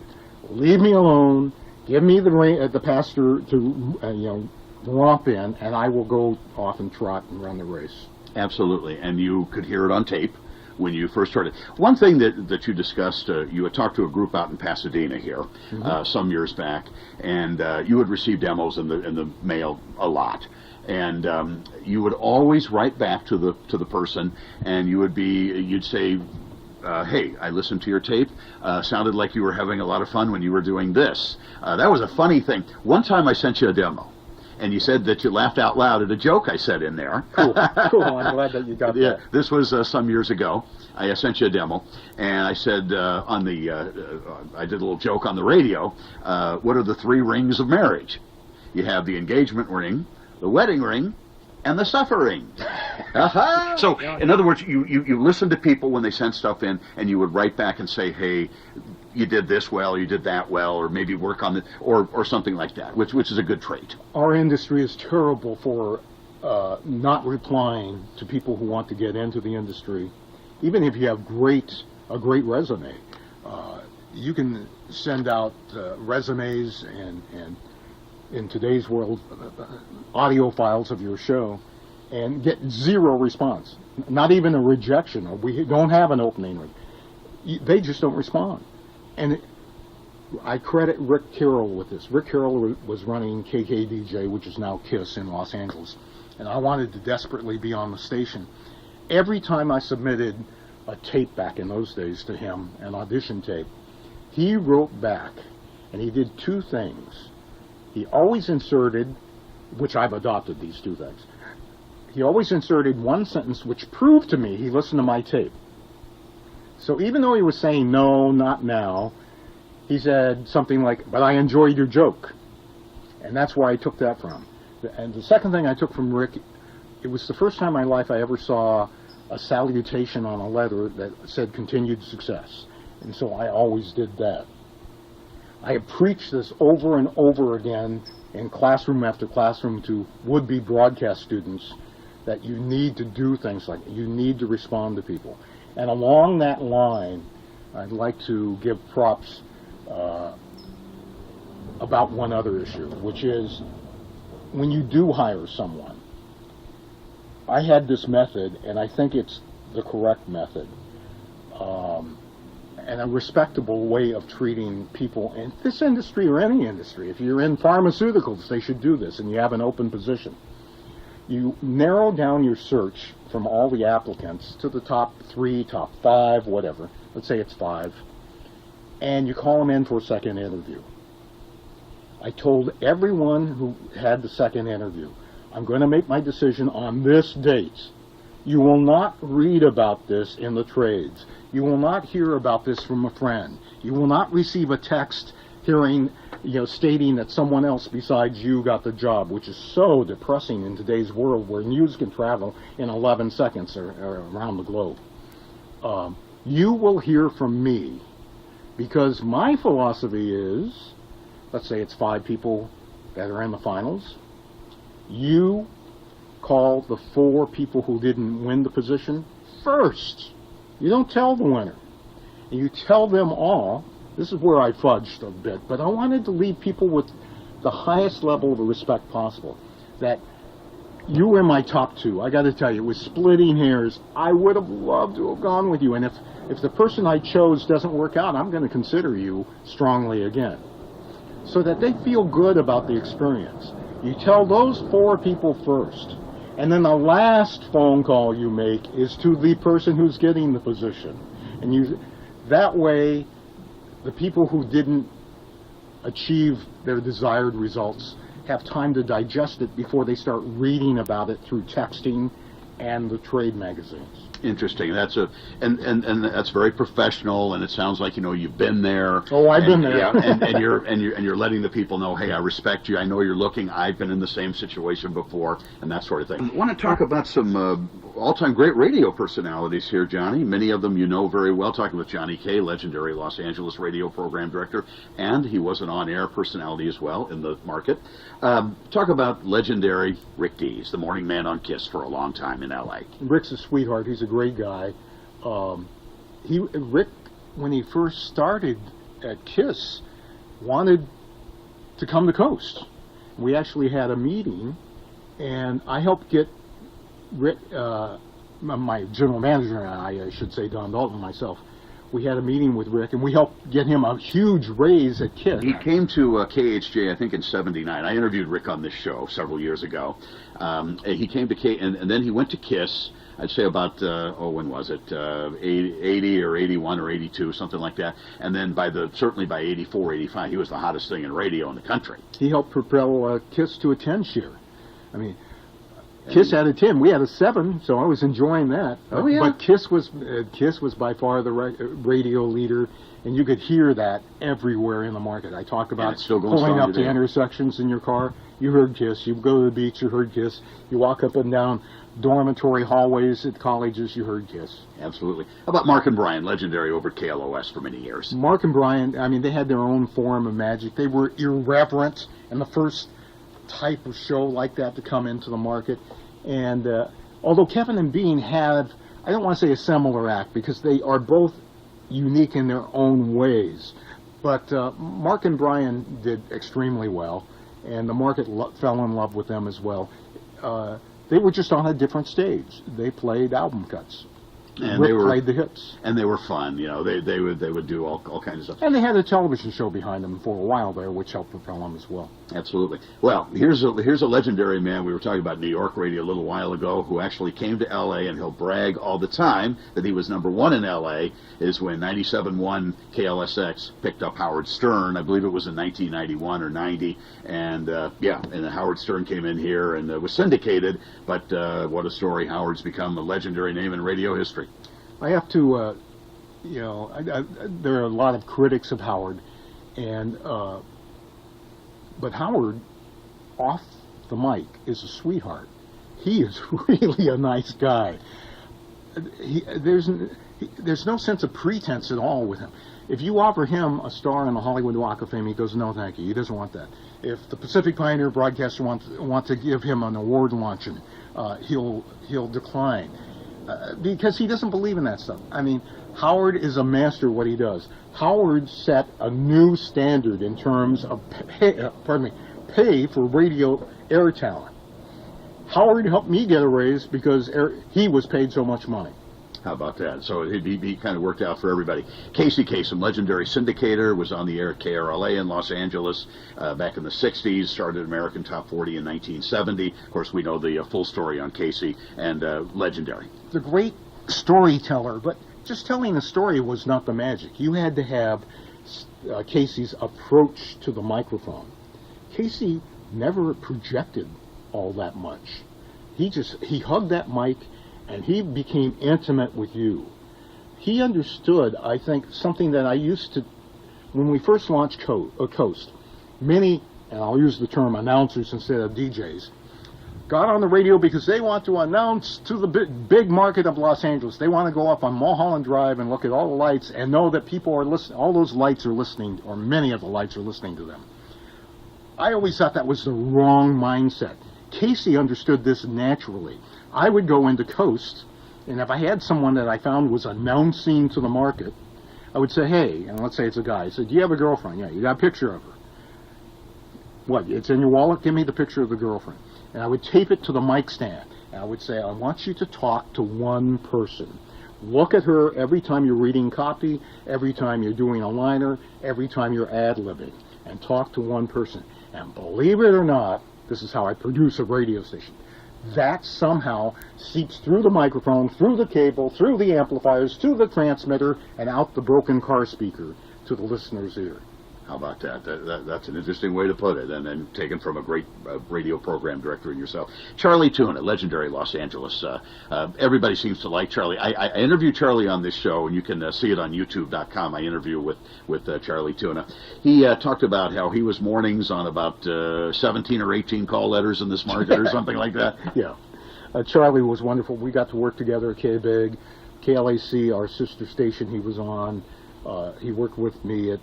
Speaker 2: Leave me alone. Give me the pasture to romp in, and I will go off and trot and run the race.
Speaker 1: Absolutely, and you could hear it on tape when you first started. One thing that you discussed, you had talked to a group out in Pasadena here some years back, and you would receive demos in the mail a lot. And you would always write back to the person, and you'd say, hey, I listened to your tape. Sounded like you were having a lot of fun when you were doing this. That was a funny thing. One time I sent you a demo, and you said that you laughed out loud at a joke I said in there.
Speaker 2: Cool. I'm glad that you got that.
Speaker 1: Yeah, this was some years ago. I sent you a demo, and I said I did a little joke on the radio. What are the 3 rings of marriage? You have the engagement ring, the wedding ring, and the suffering. So, in other words, you listen to people when they send stuff in, and you would write back and say, hey, you did this well, you did that well, or maybe work on it, or something like that, which is a good trait.
Speaker 2: Our industry is terrible for not replying to people who want to get into the industry. Even if you have a great resume, you can send out resumes and in today's world, audio files of your show, and get 0 response. Not even a rejection, or we don't have an opening. They just don't respond. And I credit Rick Carroll with this. Rick Carroll was running KKDJ, which is now KISS in Los Angeles, and I wanted to desperately be on the station. Every time I submitted a tape back in those days to him, an audition tape, he wrote back, and he did 2 things. He always inserted, which I've adopted these 2 things, he always inserted one sentence which proved to me he listened to my tape. So even though he was saying, no, not now, he said something like, but I enjoyed your joke. And that's where I took that from. And the second thing I took from Rick, it was the first time in my life I ever saw a salutation on a letter that said continued success. And so I always did that. I have preached this over and over again in classroom after classroom to would-be broadcast students that you need to do things like that. You need to respond to people. And along that line, I'd like to give props about one other issue, which is when you do hire someone, I had this method, and I think it's the correct method, and a respectable way of treating people in this industry or any industry. If you're in pharmaceuticals, they should do this, and you have an open position. You narrow down your search from all the applicants to the top 3, top 5, whatever. Let's say it's 5. And you call them in for a second interview. I told everyone who had the second interview, I'm going to make my decision on this date. You will not read about this in the trades. You will not hear about this from a friend. You will not receive a text stating that someone else besides you got the job, which is so depressing in today's world where news can travel in 11 seconds or around the globe. you will hear from me, because my philosophy is, let's say it's 5 people that are in the finals, you call the 4 people who didn't win the position first. You don't tell the winner. And you tell them all. This is where I fudged a bit, but I wanted to leave people with the highest level of respect possible. That you were in my top 2. I got to tell you, it was splitting hairs. I would have loved to have gone with you, and if the person I chose doesn't work out, I'm going to consider you strongly again. So that they feel good about the experience. You tell those 4 people first. And then the last phone call you make is to the person who's getting the position. And that way, the people who didn't achieve their desired results have time to digest it before they start reading about it through texting and the trade magazines.
Speaker 1: Interesting. And that's very professional, and it sounds like you've been there.
Speaker 2: Oh, I've been there.
Speaker 1: Yeah, and you're letting the people know, hey, I respect you. I know you're looking. I've been in the same situation before, and that sort of thing. I want to talk about some all-time great radio personalities here, Jhani. Many of them you know very well. Talking with Jhani Kaye, legendary Los Angeles radio program director, and he was an on-air personality as well in the market. Talk about legendary Rick Dees, the morning man on KISS for a long time in L.A.
Speaker 2: Rick's a sweetheart. He's a great guy. Rick, when he first started at KISS, wanted to come to Coast. We actually had a meeting, and I helped get Rick, my general manager and I should say, Don Dalton and myself, we had a meeting with Rick, and we helped get him a huge raise at KISS.
Speaker 1: He came to KHJ, I think, in '79. I interviewed Rick on this show several years ago. He came to K, and then he went to KISS. I'd say about, when was it, 80 or 81 or 82, something like that. And then certainly by 84, 85, he was the hottest thing in radio in the country.
Speaker 2: He helped propel KISS to a 10 share. I mean, KISS had a 10. We had a 7, so I was enjoying that.
Speaker 1: Oh, yeah.
Speaker 2: But KISS was by far the radio leader, and you could hear that everywhere in the market. I talk about pulling up the intersections in your car. You heard KISS. You go to the beach, you heard KISS. You walk up and down dormitory hallways at colleges, you heard KISS.
Speaker 1: Absolutely. How about Mark and Brian, legendary over at KLOS for many years?
Speaker 2: Mark and Brian, I mean, they had their own form of magic. They were irreverent, and the first type of show like that to come into the market. And although Kevin and Bean have, I don't want to say a similar act, because they are both unique in their own ways. But Mark and Brian did extremely well, and the market fell in love with them as well. They were just on a different stage. They played album cuts. And Rick played the hits.
Speaker 1: And they were fun. They would do all kinds of stuff.
Speaker 2: And they had a television show behind them for a while there, which helped propel them as well.
Speaker 1: Absolutely. Well, here's a legendary man. We were talking about New York radio a little while ago, who actually came to L.A., and he'll brag all the time that he was number 1 in L.A., is when 97.1 KLSX picked up Howard Stern. I believe it was in 1991 or 90. And, and Howard Stern came in here and was syndicated. But what a story. Howard's become a legendary name in radio history.
Speaker 2: I have to, there are a lot of critics of Howard, and but Howard, off the mic, is a sweetheart. He is really a nice guy. There's no sense of pretense at all with him. If you offer him a star in the Hollywood Walk of Fame, he goes, no, thank you. He doesn't want that. If the Pacific Pioneer broadcaster want to give him an award luncheon, he'll decline. Because he doesn't believe in that stuff. I mean, Howard is a master at what he does. Howard set a new standard in terms of pay for radio air talent. Howard helped me get a raise because he was paid so much money.
Speaker 1: How about that? So he kind of worked out for everybody. Casey Kasem, legendary syndicator, was on the air at KRLA in Los Angeles back in the 60s, started American Top 40 in 1970. Of course, we know the full story on Casey, and legendary.
Speaker 2: The great storyteller, but just telling a story was not the magic. You had to have Casey's approach to the microphone. Casey never projected all that much. He hugged that mic, and he became intimate with you. He understood, I think, something that I used to, when we first launched Coast, many, and I'll use the term announcers instead of DJs, got on the radio because they want to announce to the big market of Los Angeles. They want to go up on Mulholland Drive and look at all the lights and know that people are listening. All those lights are listening, or many of the lights are listening to them. I always thought that was the wrong mindset. Casey understood this naturally. I would go into Coast, and if I had someone that I found was announcing to the market, I would say, hey, and let's say it's a guy. I said, do you have a girlfriend? Yeah, you got a picture of her. What, it's in your wallet? Give me the picture of the girlfriend. And I would tape it to the mic stand. And I would say, I want you to talk to one person. Look at her every time you're reading copy, every time you're doing a liner, every time you're ad-libbing. And talk to one person. And believe it or not, this is how I produce a radio station. That somehow seeps through the microphone, through the cable, through the amplifiers, to the transmitter, and out the broken car speaker to the listener's ear.
Speaker 1: How about that? That's an interesting way to put it, and taken from a great radio program director in yourself. Charlie Tuna, legendary Los Angeles. Everybody seems to like Charlie. I interviewed Charlie on this show, and you can see it on YouTube.com. I interview with Charlie Tuna. He talked about how he was mornings on about 17 or 18 call letters in this market or something like that.
Speaker 2: Yeah. Charlie was wonderful. We got to work together at KBIG, KLAC, our sister station he was on. He worked with me at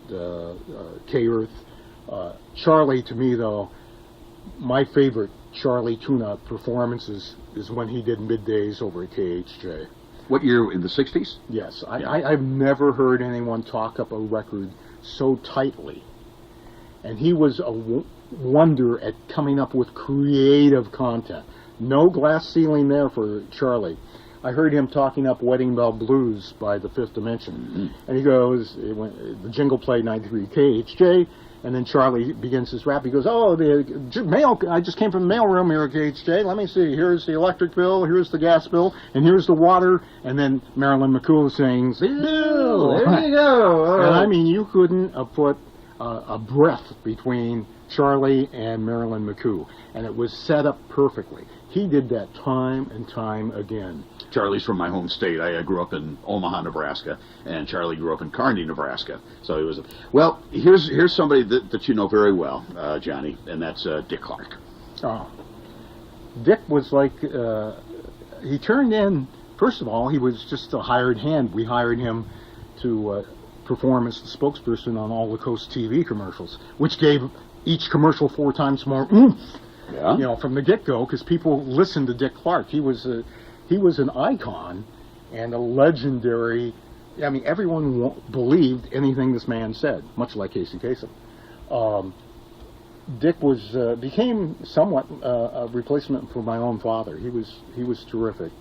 Speaker 2: K-Earth. Charlie, to me, though, my favorite Charlie Tuna performances is when he did middays over at KHJ.
Speaker 1: What year, in the 60s?
Speaker 2: Yes. I've never heard anyone talk up a record so tightly. And he was a wonder at coming up with creative content. No glass ceiling there for Charlie. I heard him talking up Wedding Bell Blues by the Fifth Dimension. Mm-hmm. And he goes, the jingle played 93 KHJ, and then Charlie begins his rap. He goes, oh, the mail, I just came from the mailroom here at KHJ. Let me see, here's the electric bill, here's the gas bill, and here's the water. And then Marilyn McCool sings, Bill, there you go. And I mean, you couldn't have put a breath between Charlie and Marilyn McCool. And it was set up perfectly. He did that time and time again.
Speaker 1: Charlie's from my home state. I grew up in Omaha, Nebraska, and Charlie grew up in Kearney, Nebraska. So he was well. Here's somebody that you know very well, Johnny, and that's Dick Clark.
Speaker 2: Oh, Dick was like he turned in. First of all, he was just a hired hand. We hired him to perform as the spokesperson on all the Coast TV commercials, which gave each commercial 4 times more oomph.
Speaker 1: Yeah.
Speaker 2: You know, from the get-go, because people listened to Dick Clark. He was an icon and a legendary. I mean, everyone believed anything this man said, much like Casey Kasem. Dick became somewhat a replacement for my own father. He was terrific.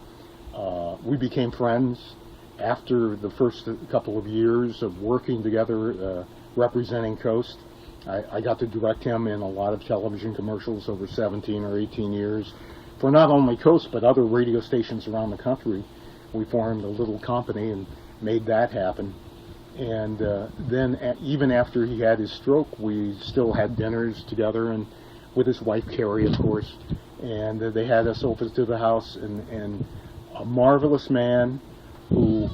Speaker 2: We became friends after the first couple of years of working together, representing Coast. I got to direct him in a lot of television commercials over 17 or 18 years for not only Coast but other radio stations around the country. We formed a little company and made that happen. And then even after he had his stroke, we still had dinners together, and with his wife Kerry, of course. And they had us over to the house, and a marvelous man who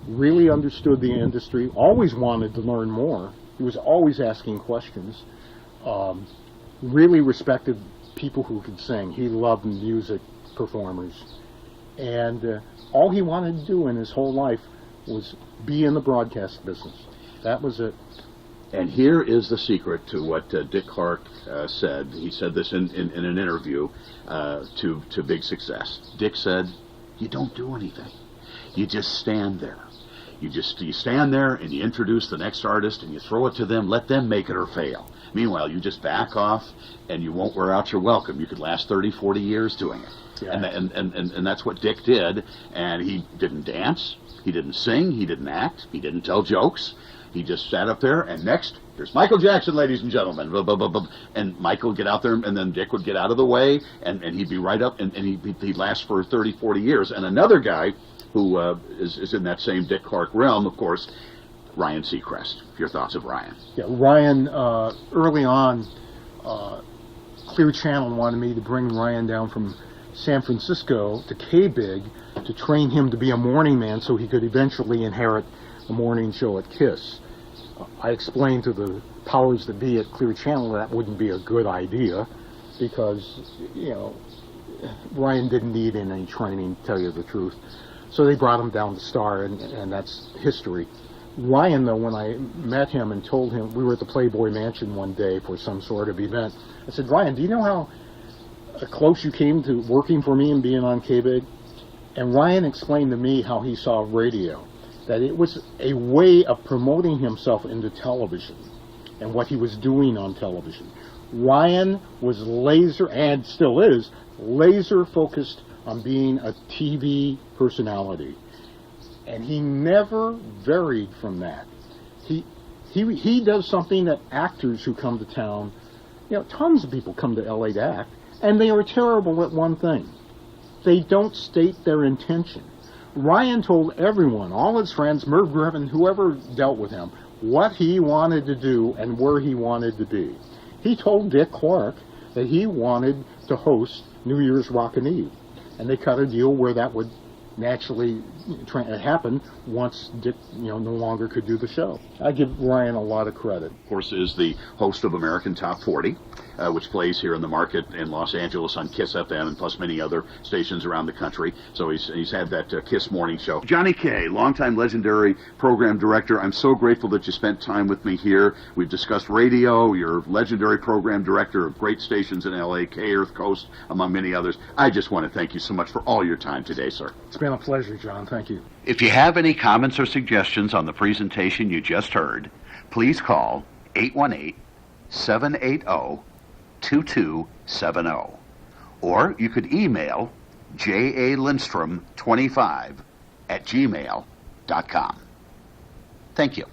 Speaker 2: really understood the industry, always wanted to learn more. He was always asking questions. Really respected people who could sing. He loved music performers. And all he wanted to do in his whole life was be in the broadcast business. That was it.
Speaker 1: And here is the secret to what Dick Clark said. He said this in an interview to big success. Dick said, you don't do anything. You just stand there. You stand there and you introduce the next artist and you throw it to them, let them make it or fail. Meanwhile, you just back off and you won't wear out your welcome. You could last 30, 40 years doing it. Yeah. And that's what Dick did. And he didn't dance, he didn't sing, he didn't act, he didn't tell jokes. He just sat up there, and next, here's Michael Jackson, ladies and gentlemen. Blah, blah, blah, blah. And Michael would get out there, and then Dick would get out of the way, and he'd be right up, and he'd last for 30, 40 years. And another guy who is in that same Dick Clark realm, of course, Ryan Seacrest. Your thoughts of Ryan?
Speaker 2: Yeah, Ryan, early on, Clear Channel wanted me to bring Ryan down from San Francisco to KBIG to train him to be a morning man so he could eventually inherit the morning show at KISS. I explained to the powers that be at Clear Channel that wouldn't be a good idea because, you know, Ryan didn't need any training, to tell you the truth. So they brought him down to Star, and that's history. Ryan, though, when I met him and told him, we were at the Playboy Mansion one day for some sort of event, I said, Ryan, do you know how close you came to working for me and being on KBIG? And Ryan explained to me how he saw radio, that it was a way of promoting himself into television and what he was doing on television. Ryan was laser, and still is, laser focused on being a TV personality. And he never varied from that. He does something that actors who come to town, tons of people come to LA to act, and they are terrible at one thing. They don't state their intention. Ryan told everyone, all his friends, Merv Griffin, whoever dealt with him, what he wanted to do and where he wanted to be. He told Dick Clark that he wanted to host New Year's Rockin' Eve, and they cut a deal where that would naturally happen once Dick no longer could do the show. I give Ryan a lot of credit.
Speaker 1: Of course, is the host of American Top 40, which plays here in the market in Los Angeles on KISS FM and plus many other stations around the country. So he's had that KISS morning show. Jhani Kaye, longtime legendary program director. I'm so grateful that you spent time with me here. We've discussed radio. You're legendary program director of great stations in LA, K Earth Coast, among many others. I just want to thank you so much for all your time today, sir.
Speaker 2: It's been a pleasure, John. Thank you.
Speaker 1: If you have any comments or suggestions on the presentation you just heard, please call 818-780-2270. Or you could email jalindstrom25@gmail.com. Thank you.